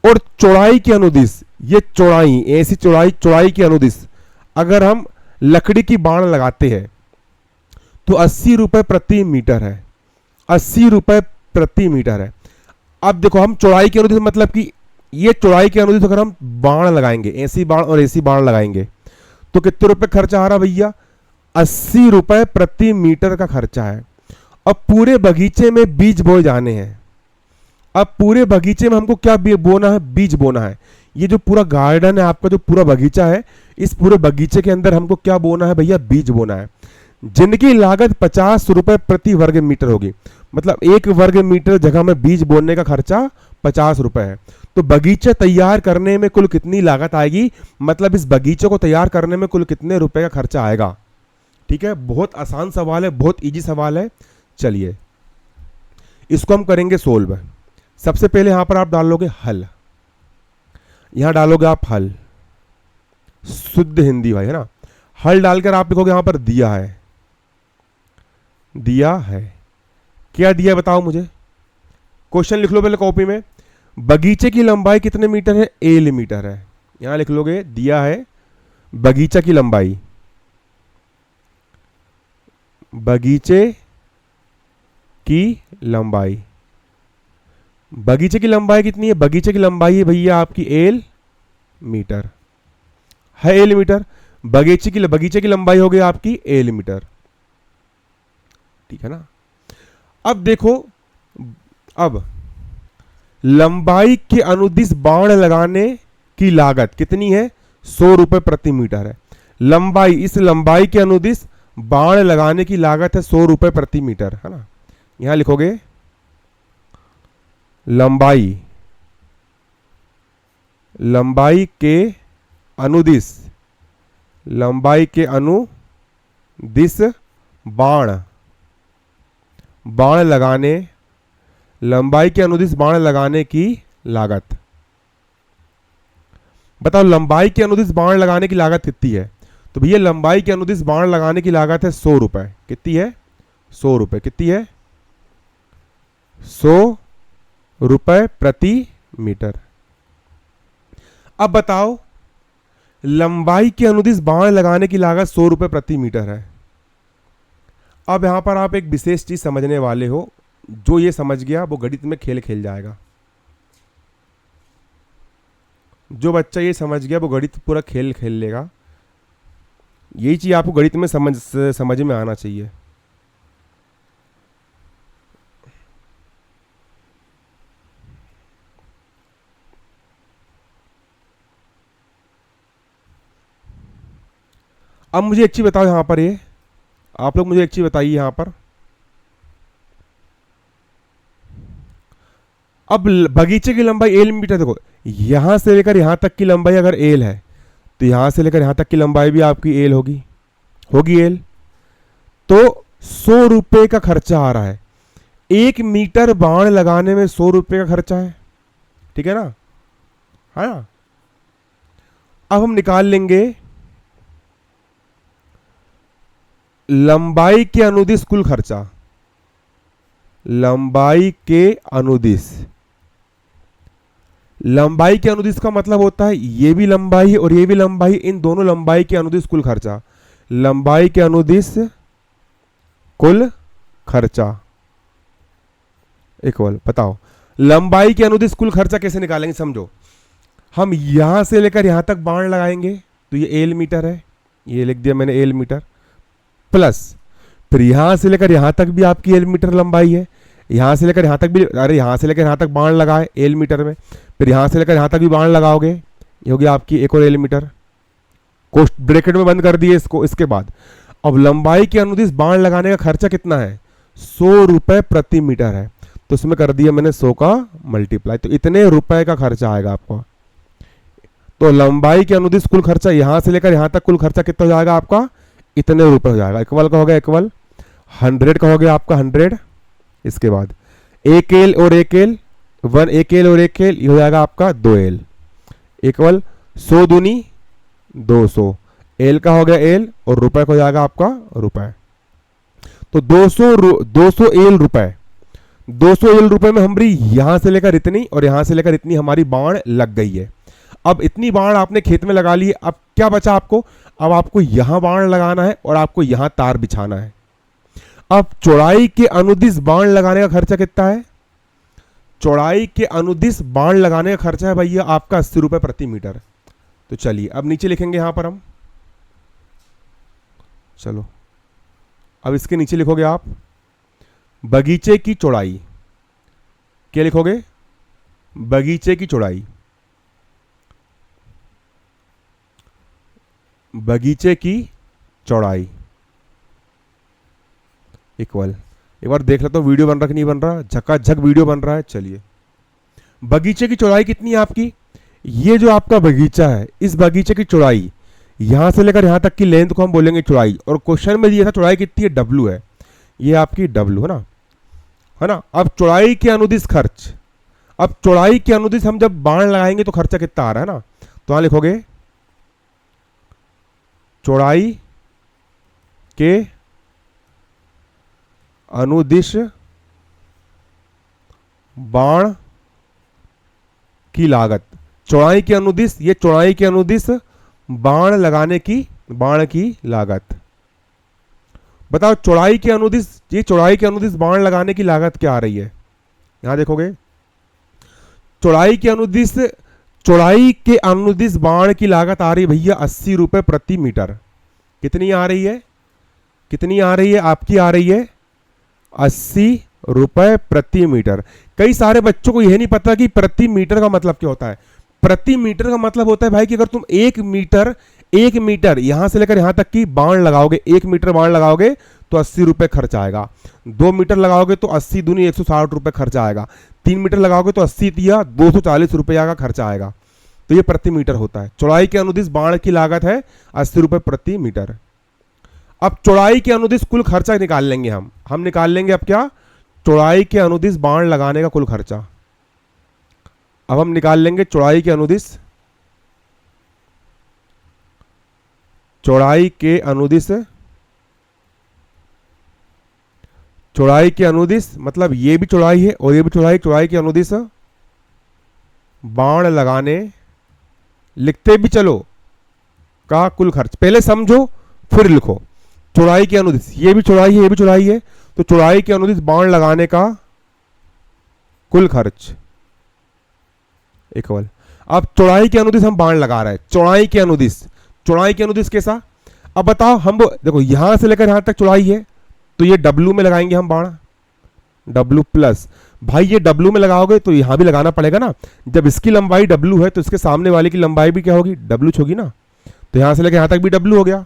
और चौड़ाई के अनुदिश, ये चौड़ाई, ऐसी चौड़ाई, चौड़ाई के अनुदिश अगर हम लकड़ी की बाण लगाते हैं तो 80 रुपए प्रति मीटर है। 80 रुपए प्रति मीटर है। अब देखो, हम चौड़ाई के अनुदिश मतलब कि ये चौड़ाई के अनुदिश अगर हम बाण लगाएंगे, ऐसी बाण और ऐसी बाण लगाएंगे तो कितने रुपए खर्चा आ रहा भैया? 80 रुपए प्रति मीटर का खर्चा है। अब पूरे बगीचे में बीज बोए जाने हैं। अब पूरे बगीचे में हमको क्या बोना है? बीज बोना है। ये जो पूरा गार्डन है आपका, जो पूरा बगीचा है, इस पूरे बगीचे के अंदर हमको क्या बोना है भैया? बीज बोना है, जिनकी लागत 50 रुपए प्रति वर्ग मीटर होगी। मतलब 1 वर्ग मीटर जगह में बीज बोने का खर्चा 50 रुपए है। तो बगीचा तैयार करने में कुल कितनी लागत आएगी? मतलब इस बगीचे को तैयार करने में कुल कितने रुपए का खर्चा आएगा? ठीक है, बहुत आसान सवाल है, बहुत इजी सवाल है। चलिए, इसको हम करेंगे सोल्व। सबसे पहले यहां पर आप डालोगे हल, यहां डालोगे आप हल, शुद्ध हिंदी भाई, है ना। हल डालकर आप लिखोगे यहां पर दिया है, दिया है। क्या दिया बताओ मुझे? क्वेश्चन लिख लो पहले कॉपी में। बगीचे की लंबाई कितने मीटर है? L मीटर है। यहां लिख लोगे दिया है बगीचा की लंबाई, बगीचे की लंबाई, बगीचे की लंबाई कितनी है? बगीचे की लंबाई है भैया आपकी L मीटर है, L मीटर। बगीचे की लंबाई हो गई आपकी L मीटर। ठीक है ना। अब देखो, अब लंबाई के अनुदिश बाण लगाने की लागत कितनी है? 100 रुपए प्रति मीटर है। लंबाई, इस लंबाई के अनुदिश बाण लगाने की लागत है 100 रुपए प्रति मीटर, है ना। यहां लिखोगे लंबाई, लंबाई के अनुदिश, लंबाई के अनुदिश बाण, बाण लगाने, लंबाई के अनुदिश बाण लगाने की लागत। बताओ लंबाई के अनुदिश बाण लगाने की लागत कितनी है? तो भैया लंबाई के अनुदिश बाण लगाने की लागत है 100 रुपए। कितनी है? 100 रुपए। कितनी है? 100 रुपए प्रति मीटर। अब बताओ लंबाई के अनुदिश बाण लगाने की लागत 100 रुपए प्रति मीटर है। अब यहां पर आप एक विशेष चीज समझने वाले हो, जो ये समझ गया वो गणित में खेल खेल जाएगा। जो बच्चा ये समझ गया वो गणित पूरा खेल खेल लेगा। यही चीज आपको गणित में समझ में आना चाहिए। अब मुझे एक चीज बताओ, यहां पर ये आप लोग मुझे एक चीज बताइए यहां पर, अब बगीचे की लंबाई एल मीटर, देखो यहां से लेकर यहां तक की लंबाई अगर एल है तो यहां से लेकर यहां तक की लंबाई भी आपकी एल होगी, होगी एल। तो 100 रुपए का खर्चा आ रहा है। 1 मीटर बाण लगाने में 100 रुपए का खर्चा है, ठीक है ना, है ना। अब हम निकाल लेंगे लंबाई के अनुदिश कुल खर्चा, लंबाई के अनुदिश, लंबाई के अनुदिश का मतलब होता है ये भी लंबाई और ये भी लंबाई, इन दोनों लंबाई के अनुदिश कुल खर्चा, लंबाई के अनुदिश कुल खर्चा इक्वल। बताओ लंबाई के अनुदिश कुल खर्चा कैसे निकालेंगे? समझो, हम यहां से लेकर यहां तक बाण लगाएंगे तो ये एल मीटर है, ये लिख दिया मैंने एल मीटर, प्लस फिर यहां से लेकर यहां तक भी आपकी एल मीटर लंबाई है, यहां से लेकर यहां तक भी, अरे यहां से लेकर यहां तक बाण लगाए एल मीटर में, फिर यहां से लेकर यहां तक भी बाण लगाओगे, ये होगी आपकी एक और एल मीटर, कोष्ट ब्रैकेट में बंद कर दिए इसको। इसके बाद अब लंबाई के अनुदिश बाण लगाने का खर्चा कितना है? 100 रुपए प्रति मीटर है, तो उसमें कर दिया मैंने 100 का मल्टीप्लाई, तो इतने रुपए का खर्चा आएगा आपको। तो लंबाई के अनुदिश कुल खर्चा यहां से लेकर यहां तक कुल खर्चा कितना हो जाएगा आपका? इतने रुपए हो जाएगा। इक्वल का हो गया इक्वल, 100 का हो गया आपका 100। इसके बाद एक एल और एक एल, 1 एक एल और एक एल, ये हो जाएगा आपका 2 एल इक्वल 100 दूनी 200, एल का हो गया एल और रुपए का हो जाएगा आपका रुपए। तो 200 एल रुपए, 200 एल रुपए में हमारी यहां से लेकर इतनी और यहां से लेकर इतनी हमारी बाण लग गई है। अब इतनी बाण आपने खेत में लगा ली, अब क्या बचा आपको? अब आपको यहां बाण लगाना है और आपको यहां तार बिछाना है। अब चौड़ाई के अनुदिश बाण लगाने का खर्चा कितना है? चौड़ाई के अनुदिश बाण लगाने का खर्चा है भैया आपका 80 रुपए प्रति मीटर। तो चलिए अब नीचे लिखेंगे यहां पर हम, चलो अब इसके नीचे लिखोगे आप बगीचे की चौड़ाई। क्या लिखोगे? बगीचे की चौड़ाई, बगीचे की चौड़ाई इक्वल, एक बार देख लेता हूं वीडियो बन रहा कि नहीं बन रहा, झकाझक वीडियो बन रहा है। चलिए बगीचे की चौड़ाई कितनी है आपकी? ये जो आपका बगीचा है, इस बगीचे की चौड़ाई यहां से लेकर यहां तक की लेंथ को हम बोलेंगे चौड़ाई, और क्वेश्चन में दिया था चौड़ाई कितनी है? W है, ये आपकी W है ना, है ना। अब चौड़ाई के अनुदिश खर्च, अब चौड़ाई के अनुदिश हम जब बाण लगाएंगे तो खर्चा कितना आ रहा है ना, तो यहां लिखोगे चौड़ाई के अनुदिश बाण की लागत, चौड़ाई के अनुदिश, ये चौड़ाई के अनुदिश बाण लगाने की, बाण की लागत। बताओ चौड़ाई के अनुदिश, ये चौड़ाई के अनुदिश बाण लगाने की लागत क्या आ रही है? यहां देखोगे चौड़ाई के अनुदिश, चौड़ाई के अनुदिश बाण की लागत आ रही है भैया 80 रुपए प्रति मीटर। कितनी आ रही है? कितनी आ रही है? आपकी आ रही है 80 रुपए प्रति मीटर। कई सारे बच्चों को यह नहीं पता कि प्रति मीटर का मतलब क्या होता है। प्रति मीटर का मतलब होता है भाई कि अगर तुम 1 मीटर यहां से लेकर यहां तक की बाण लगाओगे, 1 मीटर बाण लगाओगे तो 80 रुपए खर्च आएगा। 2 मीटर लगाओगे तो 80 दूनी 160 रुपए खर्च आएगा। 3 मीटर लगाओगे तो 80 तिया 240 रुपया का खर्चा आएगा। तो ये प्रति मीटर होता है। चौड़ाई के अनुदिश बाण की लागत है 80 रुपए प्रति मीटर। अब चौड़ाई के अनुदिश कुल खर्चा निकाल लेंगे हम निकाल लेंगे अब क्या, चौड़ाई के अनुदिश बाण लगाने का कुल खर्चा। अब हम निकाल लेंगे चौड़ाई के अनुदिश, चौड़ाई के अनुदिश, चौड़ाई के अनुदिश मतलब ये भी चौड़ाई है और ये भी चौड़ाई, चौड़ाई के अनुदिश बाण लगाने, लिखते भी चलो, का कुल खर्च। पहले समझो फिर लिखो। चौड़ाई के अनुदिश, ये भी चौड़ाई है ये भी चौड़ाई है, तो चौड़ाई के अनुदिश बाण लगाने का कुल खर्च इक्वल। अब चौड़ाई के अनुदिश हम बाण लगा रहे हैं, चौड़ाई के अनुदिश, चौड़ाई के अनुदिश कैसा। अब बताओ, हम देखो यहां से लेकर यहां तक चौड़ाई है तो ये W में लगाएंगे हम बाण, W प्लस। भाई ये W में लगाओगे तो यहां भी लगाना पड़ेगा ना। जब इसकी लंबाई W है तो इसके सामने वाले की लंबाई भी क्या होगी, W होगी ना। तो यहां से लेकर यहां तक भी W हो गया।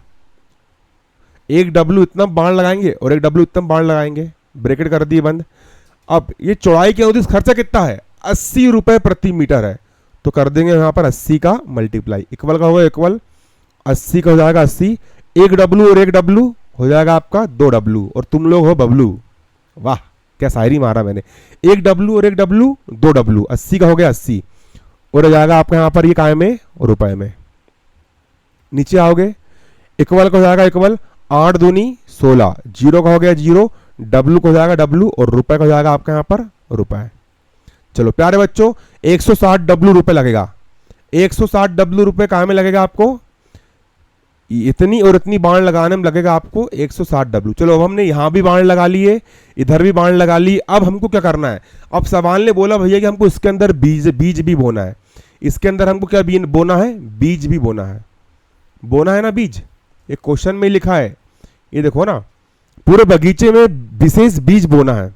एक W इतना बाण लगाएंगे और एक W इतना बाण लगाएंगे, ब्रैकेट कर दिए बंद। अब ये चौड़ाई के अनुदिश खर्चा कितना है, 80 रुपए प्रति मीटर है। तो कर देंगे यहां पर 80 का मल्टीप्लाई, इक्वल का होगा इक्वल, 80 का हो जाएगा 80, एक W और एक W हो जाएगा आपका 2W और तुम लोग हो बबलू। वाह क्या शायरी मारा मैंने। एक W और एक W 2W, 80 का हो गया 80 और हो जाएगा आपका यहां पर ये काय में रुपए में। नीचे आओगे इक्वल का हो जाएगा इक्वल, 8 दूनी 16, 0 का हो गया 0, W का हो जाएगा W और रुपए का हो जाएगा आपका यहां पर रुपए। चलो प्यारे बच्चों 160 W रुपए लगेगा। 160 W रुपए काय में लगेगा आपको, इतनी और इतनी बाण लगाने में लगेगा आपको 160 W। चलो अब हमने यहां भी बाण लगा लिए, इधर भी बाण लगा ली। अब हमको क्या करना है, अब सवाल ने बोला भैया कि हमको इसके अंदर बीज भी बोना है। इसके अंदर हमको क्या बोना है, बीज भी बोना है। बोना है ना बीज, एक क्वेश्चन में लिखा है, ये देखो ना, पूरे बगीचे में विशेष बीज बोना है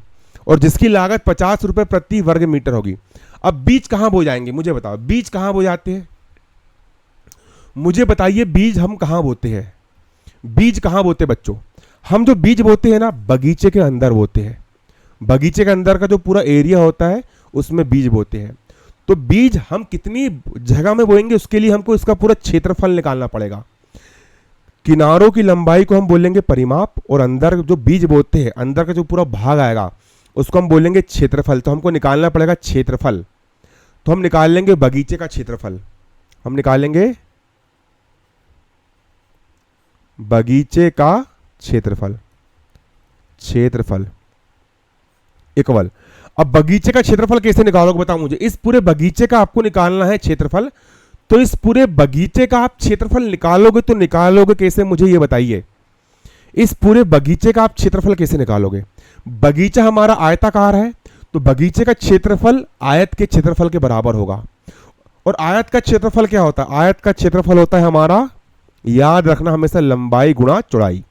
और जिसकी लागत 50 रुपए प्रति वर्ग मीटर होगी। अब बीज कहां बो जाएंगे मुझे बताओ, बीज कहां बो जाते हैं मुझे बताइए। बीज हम कहां बोते हैं, बीज कहां बोते बच्चों, हम जो बीज बोते हैं ना बगीचे के अंदर बोते हैं। बगीचे के अंदर का जो पूरा एरिया होता है उसमें बीज बोते हैं। तो बीज हम कितनी जगह में बोएंगे उसके लिए हमको इसका पूरा क्षेत्रफल निकालना पड़ेगा। किनारों की लंबाई को हम बोलेंगे परिमाप और अंदर जो बीज बोते हैं अंदर का जो पूरा भाग आएगा उसको हम बोलेंगे क्षेत्रफल। तो हमको निकालना पड़ेगा क्षेत्रफल। तो हम निकाल लेंगे बगीचे का क्षेत्रफल, हम निकालेंगे बगीचे का क्षेत्रफल, क्षेत्रफल इक्वल। अब बगीचे का क्षेत्रफल कैसे निकालोगे बताओ मुझे। इस पूरे बगीचे का आपको निकालना है क्षेत्रफल। तो इस पूरे बगीचे का आप क्षेत्रफल निकालोगे तो निकालोगे कैसे मुझे ये बताइए। इस पूरे बगीचे का आप क्षेत्रफल कैसे निकालोगे। बगीचा हमारा आयताकार है तो बगीचे का क्षेत्रफल आयत के क्षेत्रफल के बराबर होगा। और आयत का क्षेत्रफल क्या होता है, आयत का क्षेत्रफल होता है हमारा, याद रखना हमेशा, लंबाई गुणा चौड़ाई।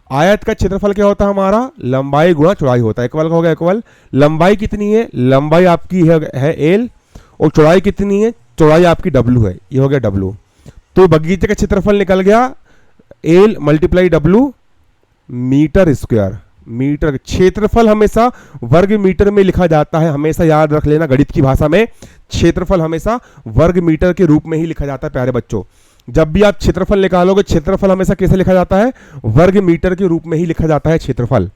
आयत का क्षेत्रफल क्या होता है हमारा, लंबाई गुणा चौड़ाई होता है। इक्वल का हो गया इक्वल, लंबाई कितनी है, लंबाई आपकी है L और चौड़ाई कितनी है, चौड़ाई आपकी W है, ये हो गया W। तो बगीचे का क्षेत्रफल निकल गया L multiply W metre square. Metre क्षेत्रफल हमेशा वर्ग मीटर में लिखा जाता है, हमेशा याद रख लेना। गणित की भाषा में क्षेत्रफल हमेशा वर्ग मीटर के रूप में ही लिखा जाता है प्यारे बच्चों। जब भी आप क्षेत्रफल निकालोगे क्षेत्रफल हमेशा कैसे लिखा जाता है, वर्ग मीटर के रूप में ही लिखा जाता है क्षेत्रफल।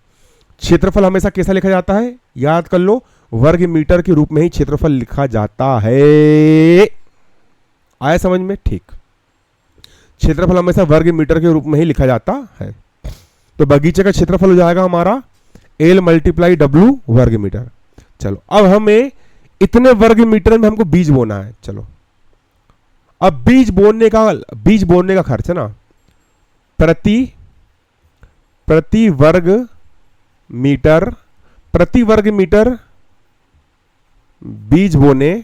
क्षेत्रफल हमेशा कैसा लिखा जाता है, याद कर लो, वर्ग मीटर के रूप में ही क्षेत्रफल लिखा जाता है। आया समझ में, ठीक। क्षेत्रफल हमेशा वर्ग मीटर के रूप में ही लिखा जाता है। तो बगीचे का क्षेत्रफल हो जाएगा हमारा L मल्टीप्लाई W वर्ग मीटर। चलो अब हमें इतने वर्ग मीटर में हमको बीज बोना है। चलो अब बीज बोने का खर्च है ना, प्रति वर्ग मीटर बीज बोने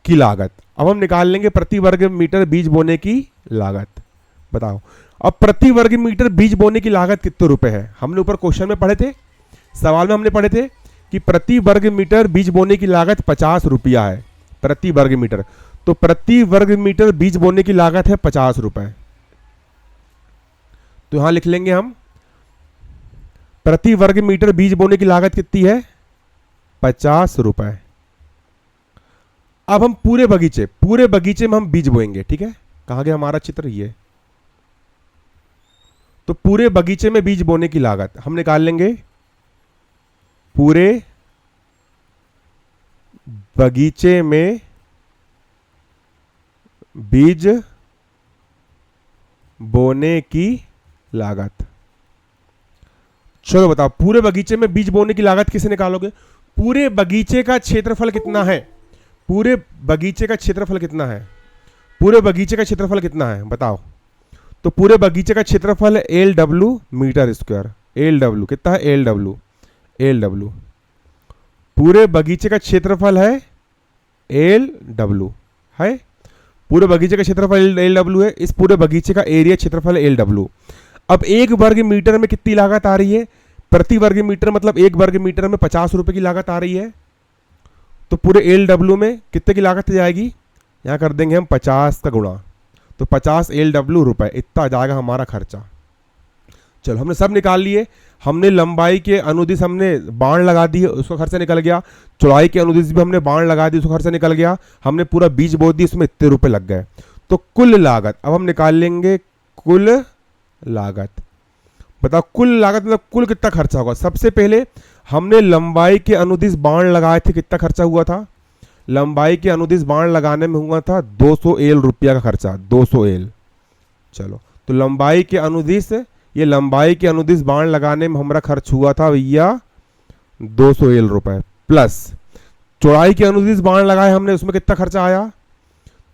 की लागत। अब हम निकाल लेंगे प्रति वर्ग मीटर बीज बोने की लागत। बताओ अब प्रति वर्ग मीटर बीज बोने की लागत कितने रुपए है। हमने ऊपर क्वेश्चन में पढ़े थे सवाल में हमने पढ़े थे कि प्रति वर्ग मीटर बीज बोने की लागत 50 रुपया है, प्रति वर्ग मीटर। तो प्रति वर्ग मीटर बीज बोने की लागत है 50 रुपए। तो यहां लिख लेंगे हम प्रति वर्ग मीटर बीज बोने की लागत कितनी है, 50 रुपए। अब हम पूरे बगीचे में हम बीज बोएंगे, ठीक है। कहां गया हमारा चित्र, ये। तो पूरे बगीचे में बीज बोने की लागत हम निकाल लेंगे, पूरे बगीचे में बीज बोने की लागत। चलो बताओ, पूरे बगीचे में बीज बोने की लागत कैसे निकालोगे? पूरे बगीचे का क्षेत्रफल कितना है? पूरे बगीचे का क्षेत्रफल कितना है? पूरे बगीचे का क्षेत्रफल कितना है बताओ? तो पूरे बगीचे का क्षेत्रफल है LW मीटर स्क्वायर। LW कितना है? LW पूरे बगीचे का क्षेत्रफल है LW है। पूरे बगीचे का क्षेत्रफल LW है। इस पूरे बगीचे का एरिया क्षेत्रफल है LW। अब एक वर्ग मीटर में कितनी लागत आ रही है? प्रति वर्ग मीटर मतलब एक वर्ग मीटर में 50 रुपए की लागत आ रही है। तो पूरे LW में कितने की लागत जाएगी? यहां कर देंगे हम 50 का गुणा, तो 50 LW रुपए, इतना जाएगा हमारा खर्चा। चलो हमने सब निकाल लिए। हमने लंबाई के अनुदिश हमने बाण लगा दी, उसका खर्चा निकल गया। चौड़ाई के अनुदिश भी हमने बाण लगा दी, उसका खर्चा निकल गया। हमने पूरा बीज बो दी, उसमें इतने रुपए लग गए। तो कुल लागत अब हम निकाल लेंगे, कुल लागत। बताओ कुल लागत मतलब कुल कितना खर्चा होगा। सबसे पहले हमने लंबाई के अनुदिश बाण लगाए थे, कितना खर्चा हुआ था? लंबाई के अनुदिश बाण लगाने में हुआ था 200 एल रुपया का खर्चा, 200 एल। चलो तो लंबाई के अनुदिश, ये लंबाई के अनुदिश बाण लगाने में हमारा खर्च हुआ था भैया 200 एल रुपए, प्लस चौड़ाई के अनुदिश बाण लगाए हमने, उसमें कितना खर्चा आया?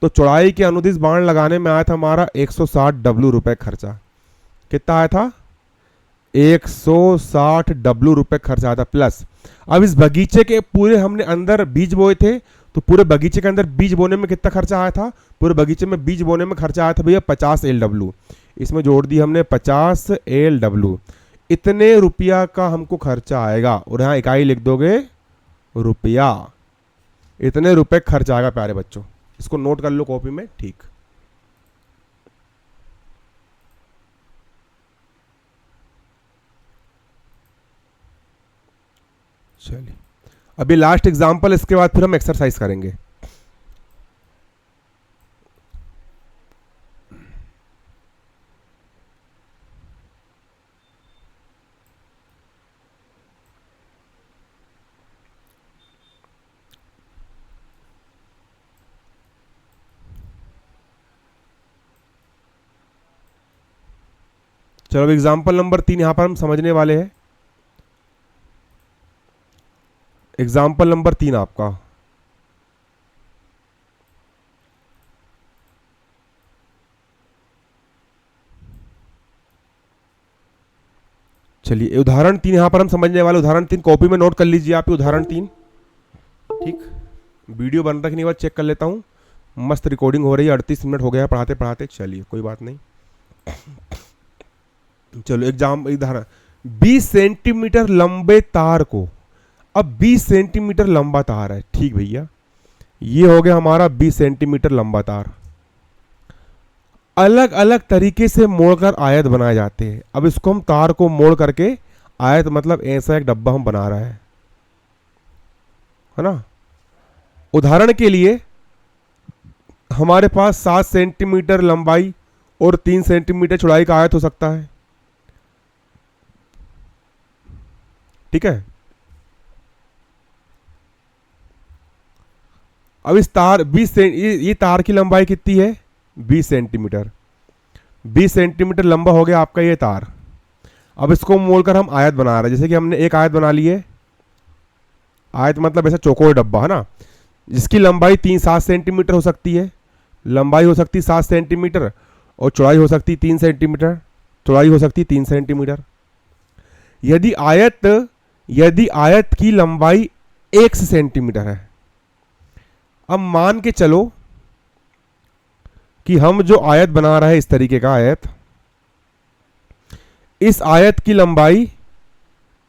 तो चौड़ाई के अनुदिश बाण लगाने में आया था हमारा 160 डब्ल्यू रुपए खर्चा। कितना आया था? 160 डब्ल्यू रुपए खर्च आया था। प्लस अब इस बगीचे के पूरे हमने अंदर बीज बोए थे, तो पूरे बगीचे के अंदर बीज बोने में कितना खर्चा आया था? पूरे बगीचे में बीज बोने में खर्चा आया था भैया 50 LW। इसमें जोड़ दी हमने 50 LW। इतने रुपया का हमको खर्चा आएगा, और यहां इकाई लिख दोगे रुपया। इतने रुपए खर्च आएगा प्यारे बच्चों, इसको नोट कर लो कॉपी में, ठीक। चलिए अभी लास्ट एग्जांपल, इसके बाद फिर हम एक्सरसाइज करेंगे। चलो एग्जांपल नंबर 3 यहां पर हम समझने वाले हैं। एग्जाम्पल नंबर 3 आपका, चलिए उदाहरण 3 यहां पर हम समझने वाले। उदाहरण 3 कॉपी में नोट कर लीजिए आप, उदाहरण 3, ठीक। वीडियो बन रखने के बाद चेक कर लेता हूं। मस्त रिकॉर्डिंग हो रही है, 38 मिनट हो गया पढ़ाते पढ़ाते। चलिए कोई बात नहीं। चलो उदाहरण 20 सेंटीमीटर लंबे तार को, अब 20 सेंटीमीटर लंबा तार है, ठीक भैया। ये हो गया हमारा 20 सेंटीमीटर लंबा तार। अलग अलग तरीके से मोड़कर आयत बनाए जाते हैं। अब इसको हम तार को मोड़ करके आयत मतलब ऐसा एक डब्बा हम बना रहे हैं, है ना। उदाहरण के लिए हमारे पास 7 सेंटीमीटर लंबाई और 3 सेंटीमीटर चौड़ाई का आयत हो सकता है, ठीक है। अब इस तार ये तार की लंबाई कितनी है? 20 सेंटीमीटर। 20 सेंटीमीटर लंबा हो गया आपका ये तार। अब इसको मोड़कर हम आयत बना रहे हैं। जैसे कि हमने एक आयत बना ली है, आयत मतलब ऐसा चौकोर डब्बा, है ना, जिसकी लंबाई 7 सेंटीमीटर हो सकती है। लंबाई हो सकती है 7 सेंटीमीटर और चौड़ाई हो सकती है 3 सेंटीमीटर। चौड़ाई हो सकती है 3 सेंटीमीटर। यदि आयत की लंबाई 1 सेंटीमीटर है, अब मान के चलो कि हम जो आयत बना रहे हैं इस तरीके का आयत, इस आयत की लंबाई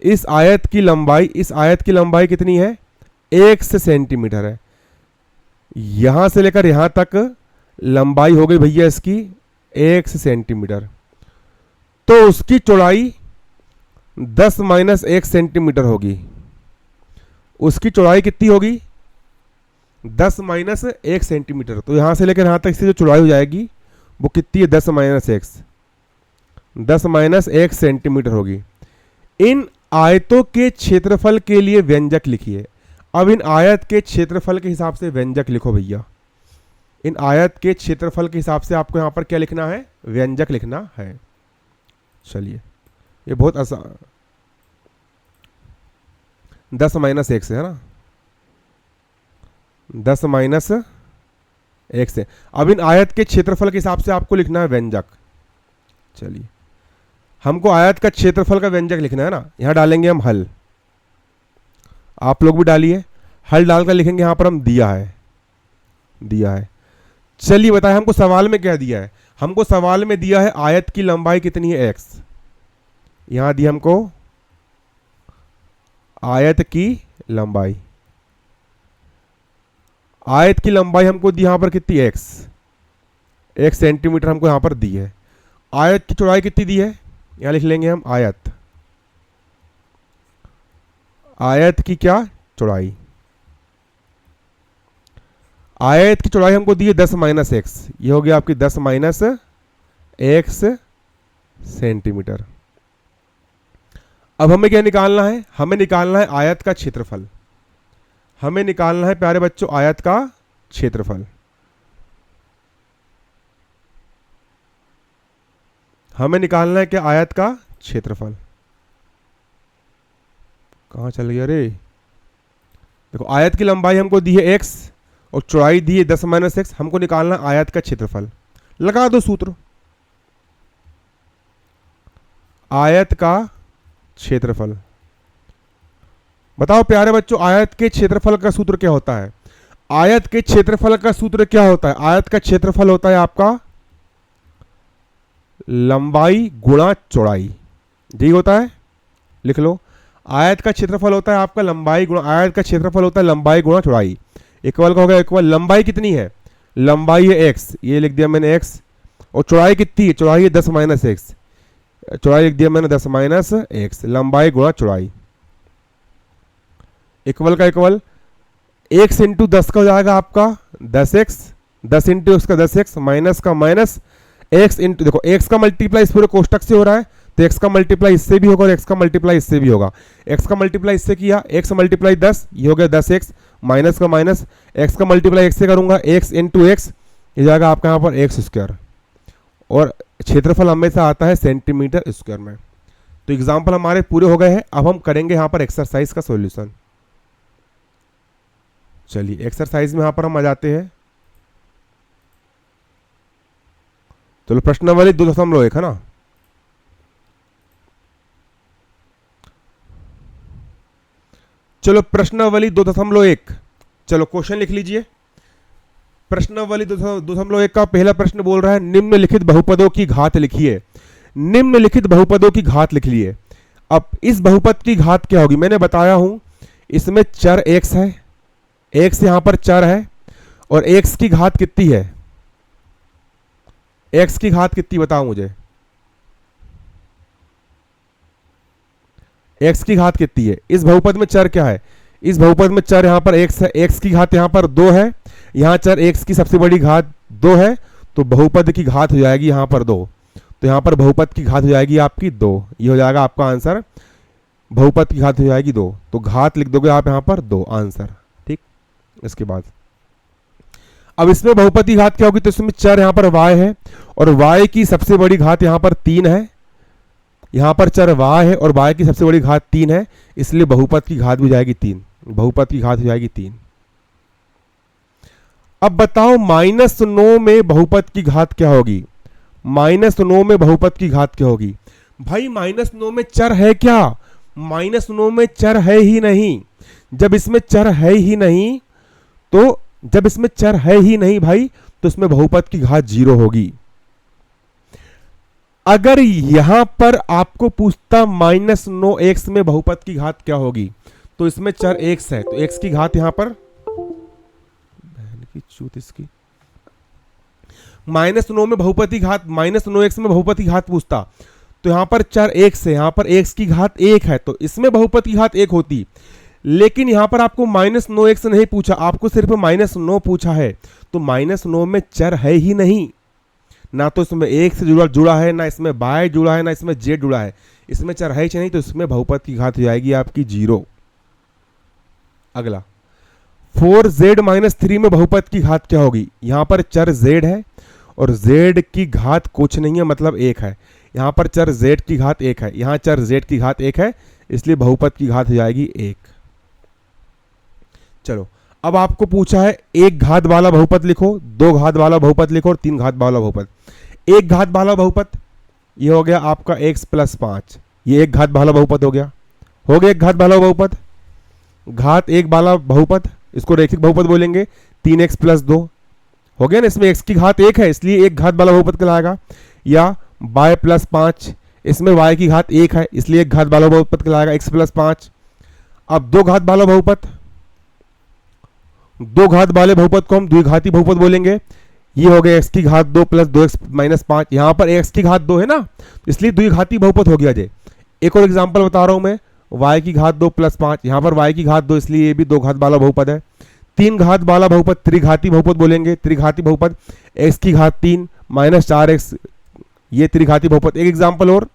इस आयत की लंबाई कितनी है? x सेंटीमीटर है। यहां से लेकर यहां तक लंबाई हो गई भैया इसकी x सेंटीमीटर, तो उसकी चौड़ाई 10 माइनस 1 सेंटीमीटर होगी। उसकी चौड़ाई कितनी होगी? 10 माइनस 1 सेंटीमीटर। तो यहां से लेकर यहां तक इसकी जो चौड़ाई हो जाएगी वो कितनी है? 10 माइनस 1, 10 माइनस 1 सेंटीमीटर होगी। इन आयतों के क्षेत्रफल के लिए व्यंजक लिखिए। अब इन आयत के क्षेत्रफल के हिसाब से व्यंजक लिखो भैया। इन आयत के क्षेत्रफल के हिसाब से आपको यहां पर क्या लिखना है? व्यंजक लिखना है। चलिए, ये बहुत आसान, 10 माइनस 1 से है ना, 10 माइनस 1 से। अब इन आयत के क्षेत्रफल के हिसाब से आपको लिखना है व्यंजक। चलिए, हमको आयत का क्षेत्रफल का व्यंजक लिखना है ना, यहां डालेंगे हम हल। आप लोग भी डालिए, हल डालकर लिखेंगे यहां पर हम दिया है। चलिए बताएं हमको सवाल में क्या दिया है? हमको सवाल में दिया है आयत की लंबाई कितनी है? x। यहां दी हमको आयत की लंबाई, हमको दी यहां पर कितनी? x सेंटीमीटर हमको यहां पर दी है। आयत की चौड़ाई कितनी दी है? यहां लिख लेंगे हम आयत की क्या चौड़ाई? आयत की चौड़ाई हमको दी है 10 माइनस 1, ये हो गया आपकी 10 माइनस 1 सेंटीमीटर। अब हमें क्या निकालना है? हमें निकालना है आयत का क्षेत्रफल। हमें निकालना है प्यारे बच्चों आयत का क्षेत्रफल। हमें निकालना है क्या? आयत का क्षेत्रफल। कहां चल गया रे? देखो, आयत की लंबाई हमको दी है x और चौड़ाई दी है 10 माइनस 1। हमको निकालना है आयत का क्षेत्रफल। लगा दो सूत्र, आयत का क्षेत्रफल। बताओ प्यारे बच्चों, आयत के क्षेत्रफल का सूत्र क्या होता है? आयत के क्षेत्रफल का सूत्र क्या होता है? आयत का क्षेत्रफल होता है आपका लंबाई गुणा चौड़ाई, यही होता है। लिख लो, आयत का क्षेत्रफल होता है आपका लंबाई गुणा, आयत का क्षेत्रफल होता है लंबाई गुणा चौड़ाई। इक्वल का हो गया इक्वल, लंबाई कितनी है? लंबाई है x, ये लिख दिया मैंने x। और चौड़ाई कितनी है? चौड़ाई है 10 माइनस 1, चौड़ाई लिख दिया मैंने 10 माइनस 1। लंबाई गुणा चौड़ाई, इक्वल का इक्वल, x इंटू 10 का हो जाएगा आपका 10x, 10 इंटू उसका 10x, माइनस का माइनस x इंटू, देखो x का मल्टीप्लाई इस पूरे कोष्टक से हो रहा है, तो x का मल्टीप्लाई इससे भी होगा और x का मल्टीप्लाई इससे भी होगा। x का मल्टीप्लाई इससे किया, x मल्टीप्लाई 10, ये हो गया 10x, माइनस का माइनस, x का मल्टीप्लाई x से करूंगा, x इंटू x, ये जाएगा आपका यहाँ पर x स्क्वायर। और क्षेत्रफल हमेशा आता है सेंटीमीटर स्क्वायर में। तो एग्जाम्पल हमारे पूरे हो गए हैं। अब हम करेंगे यहाँ पर एक्सरसाइज का सॉल्यूशन। चलिए, एक्सरसाइज में यहाँ पर हम आ जाते हैं। चलो, प्रश्नावली 2.1 है ना। चलो, प्रश्नावली 2.1, चलो क्वेश्चन लिख लीजिए। प्रश्नावली 2.1 का पहला प्रश्न बोल रहा है निम्नलिखित बहुपदों की घात लिखिए। निम्नलिखित बहुपदों की घात लिख लिए। अब इस बहुपद की घात क्या होगी? मैंने बताया हूं इसमें चर x है, x यहां पर चर है, और x की घात कितनी है? x की घात कितनी बताओ मुझे, x की घात कितनी है? इस बहुपद में चर क्या है? इस बहुपद में चर यहां पर x है, x की घात यहां पर 2 है, यहां चर x की सबसे बड़ी घात 2 है, तो बहुपद की घात हो जाएगी यहां पर 2। तो यहां पर बहुपद की घात हो जाएगी आपकी 2, ये हो जाएगा आपका आंसर। बहुपद की घात हो जाएगी 2, तो घात लिख दोगे आप यहां पर 2 आंसर। ठीक, इसके बाद अब इसमें बहुपद की घात क्या होगी? तो इसमें चर यहां पर y है और y की सबसे बड़ी घात यहां पर 3 है। यहां पर चर y है और y की सबसे बड़ी घात 3 है, इसलिए बहुपद की घात भी हो जाएगी 3। बहुपद की घात हो जाएगी 3। अब बताओ -9 में बहुपद की घात क्या होगी? -9 में बहुपद की घात क्या होगी? भाई -9 में चर है क्या? -9 में चर है ही नहीं। जब इसमें चर है ही नहीं, तो जब इसमें चर है ही नहीं भाई, तो इसमें बहुपद की घात 0 होगी। अगर यहां पर आपको पूछता -9x में बहुपद की घात क्या होगी, तो इसमें चर x है, तो x की घात यहां पर, बहन की चूत इसकी, -9 में बहुपद की घात, -9x में बहुपद की घात पूछता, तो यहां पर चर x है, यहां पर x की घात 1 है, तो इसमें बहुपद की घात 1 होती। लेकिन यहां पर आपको -9x नहीं पूछा, आपको सिर्फ -9 पूछा है, तो -9 में चर है ही नहीं, ना तो इसमें एक से जुड़ा है, ना इसमें बाय जुड़ा है, ना इसमें जेड जुड़ा है, इसमें चर है ही नहीं, तो इसमें बहुपद की घात हो जाएगी आपकी 0। अगला 4z-3 में बहुपद की घात क्या होगी, यहां पर चर z है और z की घात कुछ नहीं है, मतलब 1 है, यहां पर चर z की घात 1 है, यहां चर z की घात 1 है, इसलिए बहुपद की घात हो जाएगी 1। चलो अब आपको पूछा है एक घात वाला बहुपद लिखो, दो घात वाला बहुपद लिखो और तीन घात वाला बहुपद। एक घात वाला बहुपद ये हो गया आपका x + 5, ये एक घात वाला बहुपद हो गया एक घात वाला बहुपद। घात एक वाला बहुपद, इसको रैखिक बहुपद बोलेंगे, 3x + 2 हो गया ना, इसमें x की घात 1 है इसलिए एक घात वाला बहुपद कहलाएगा। या y + 5, इसमें y की घात 1 है इसलिए एक घात वाला बहुपद कहलाएगा, x + 5। अब दो घात वाला बहुपद, दो घात वाले बहुपद को हम द्विघाती बहुपद बोलेंगे। ये हो गया x की घात 2 + 2x - 5, यहां पर x की घात 2 है ना, इसलिए द्विघाती बहुपद हो गया। जे एक और एग्जांपल बता रहा हूं मैं, y की घात 2 + 5, यहां पर y की घात 2 इसलिए ये भी दो घात वाला बहुपद है। तीन घात वाला बहुपद त्रिघाती बहुपद बोलेंगे, त्रिघाती बहुपद x की घात 3 - 4x, ये त्रिघाती बहुपद। एक एग्जांपल और,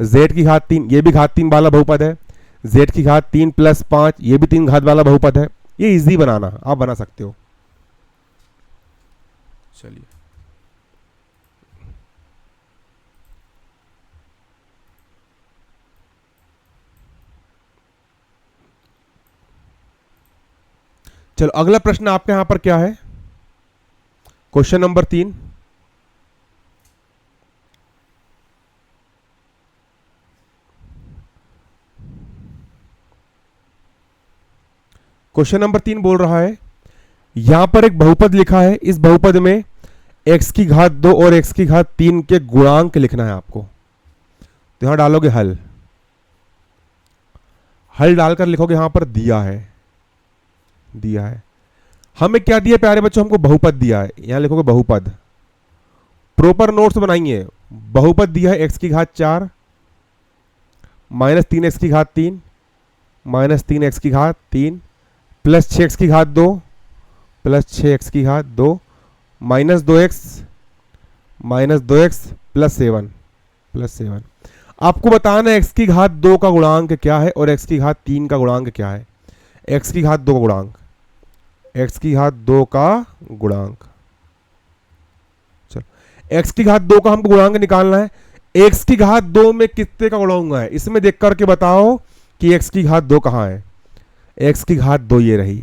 z की घात 3, ये भी घात 3 वाला बहुपद है, z की घात 3 + 5, ये भी 3 घात वाला बहुपद है। ये इजी बनाना, आप बना सकते हो। चलिए चलो अगला प्रश्न आपके यहां पर क्या है, क्वेश्चन नंबर 3। क्वेश्चन नंबर 3 बोल रहा है, यहां पर एक बहुपद लिखा है, इस बहुपद में x की घात 2 और x की घात 3 के गुणांक लिखना है आपको। तो यहां डालोगे हल, हल डालकर लिखोगे, यहां पर दिया है हमें क्या दिया प्यारे बच्चों, हमको बहुपद दिया है, यहां लिखोगे बहुपद। प्रॉपर नोट्स बनाइए, बहुपद दिया है x की घात 4 - 3x की घात 3 - 3x की घात 3 + 6x की घात 2 + 6x की घात 2 -2x + 7 आपको बताना है x की घात 2 का गुणांक क्या है और x की घात 3 का गुणांक क्या है। x की घात 2 का गुणांक, x की घात 2 का गुणांक, चलो x की घात 2 का हमको गुणांक निकालना है। x की घात 2 में कितने का गुणा हुआ है, इसमें देख करके बताओ कि x की घात 2 कहां है। x की घात 2 ये रही।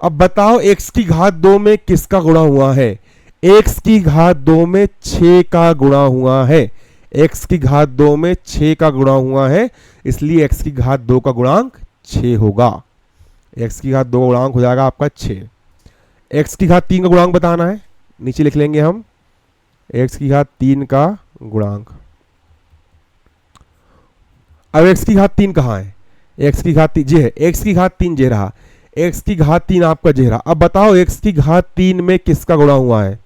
अब बताओ x की घात 2 में किसका गुणा हुआ है, x की घात 2 में 6 का गुणा हुआ है, x की घात 2 में 6 का गुणा हुआ है, इसलिए x की घात 2 का गुणांक 6 होगा। x की घात 2 का गुणांक हो जाएगा आपका 6। x की घात 3 का गुणांक बताना है, नीचे लिख लेंगे हम x की घात 3 का गुणांक। अब x की घात 3 कहां है, x की घात 3 जे है, x की घात 3 जे रहा, x की घात 3 आपका जे रहा। अब बताओ x की घात 3 में किसका गुणा हुआ है,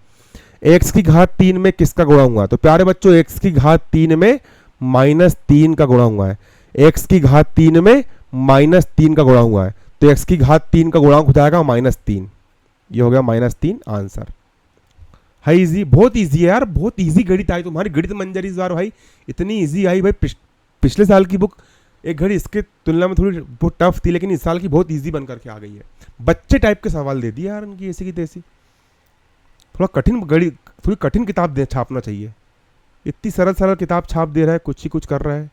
x की घात 3 में किसका गुणा हुआ है। तो प्यारे बच्चों x की घात 3 में -3 का गुणा हुआ है, x की घात 3 में -3 का गुणा हुआ है, तो x की घात 3 का गुणांक हो जाएगा -3। ये हो गया -3 आंसर है। इजी, बहुत इजी है यार, बहुत इजी गणित आई तुम्हारी, गणित मंजरी इस बार भाई इतनी इजी आई भाई। पिछले साल की बुक एक घड़ी इसके तुलना में थोड़ी बहुत टफ थी, लेकिन इस साल की बहुत इजी बन करके आ गई है। बच्चे टाइप के सवाल दे दिए यार उनकी ऐसी की तैसी। थोड़ा कठिन गणित, थोड़ी कठिन किताब दे छापना चाहिए, इतनी सरल सरल किताब छाप दे रहा है, कुछ ही कुछ कर रहा है।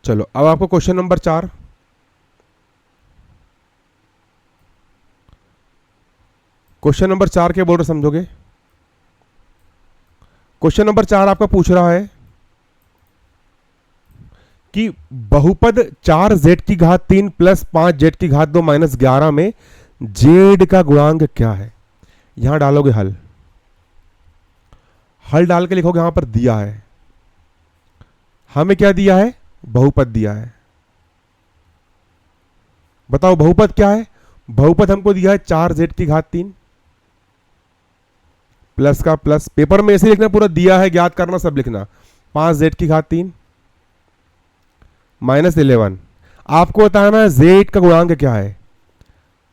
चलो अब आपको क्वेश्चन नंबर 4, क्वेश्चन नंबर 4 के बोल रहे समझोगे। क्वेश्चन नंबर 4 आपका पूछ रहा है कि बहुपद 4z³ प्लस 5z³ माइनस 11 में z का गुणांक क्या है। यहां डालोगे हल, हल डाल के लिखोगे, यहां पर दिया है, हमें क्या दिया है, बहुपद दिया है। बताओ बहुपद क्या है, बहुपद हमको दिया है 4z³ प्लस का प्लस, पेपर में ऐसे लिखना, पूरा दिया है, ज्ञात करना, सब लिखना, 5z³ माइनस 11। आपको बताना है z का गुणांक क्या है,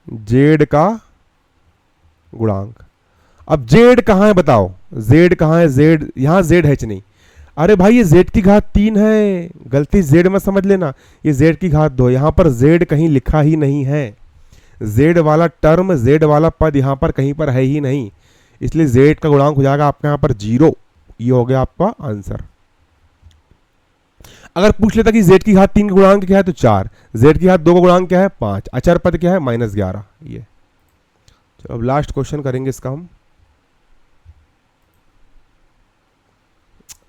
z का गुणांक। अब z कहां है बताओ, z कहां है, z यहां z है नहीं। अरे भाई ये z³ है, गलती z मत समझ लेना, ये z², यहां पर z कहीं लिखा ही नहीं है, z वाला टर्म, z वाला पद यहां पर कहीं पर है ही नहीं, इसलिए z का गुणांक हो जाएगा आपका यहां पर 0। ये हो गया आपका आंसर। अगर पूछ लेता कि z³ का गुणांक क्या है तो 4, z² का गुणांक क्या है 5, अचर पद क्या है -11। ये चलो अब लास्ट क्वेश्चन करेंगे इसका हम,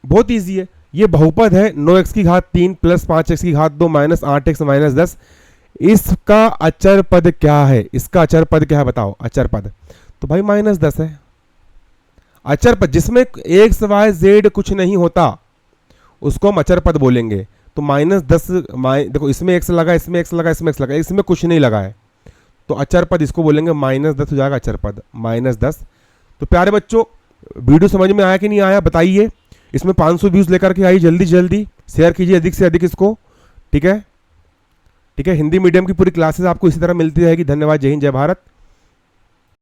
बहुत इजी है। ये बहुपद है 9x³ plus 5x² minus 8x minus 10, इसका अचर पद क्या है, इसका अचर पद क्या है बताओ, अचर पद तो भाई -10 है। अचर पद जिसमें x y z कुछ नहीं होता उसको हम अचर पद बोलेंगे। तो -10 देखो इसमें x लगा, इसमें x लगा, इसमें x लगा, इसमें कुछ नहीं लगा है, तो अचर पद इसको बोलेंगे, -10 हो जाएगा अचर पद, -10। तो प्यारे बच्चों वीडियो समझ में आया कि नहीं आया बताइए, इसमें 500 व्यूज लेकर के आई, जल्दी जल्दी शेयर कीजिए अधिक से अधिक इसको, ठीक है। ठीक है, हिंदी मीडियम की पूरी क्लासेस आपको इसी तरह मिलती रहेगी। धन्यवाद, जय हिंद, जय भारत।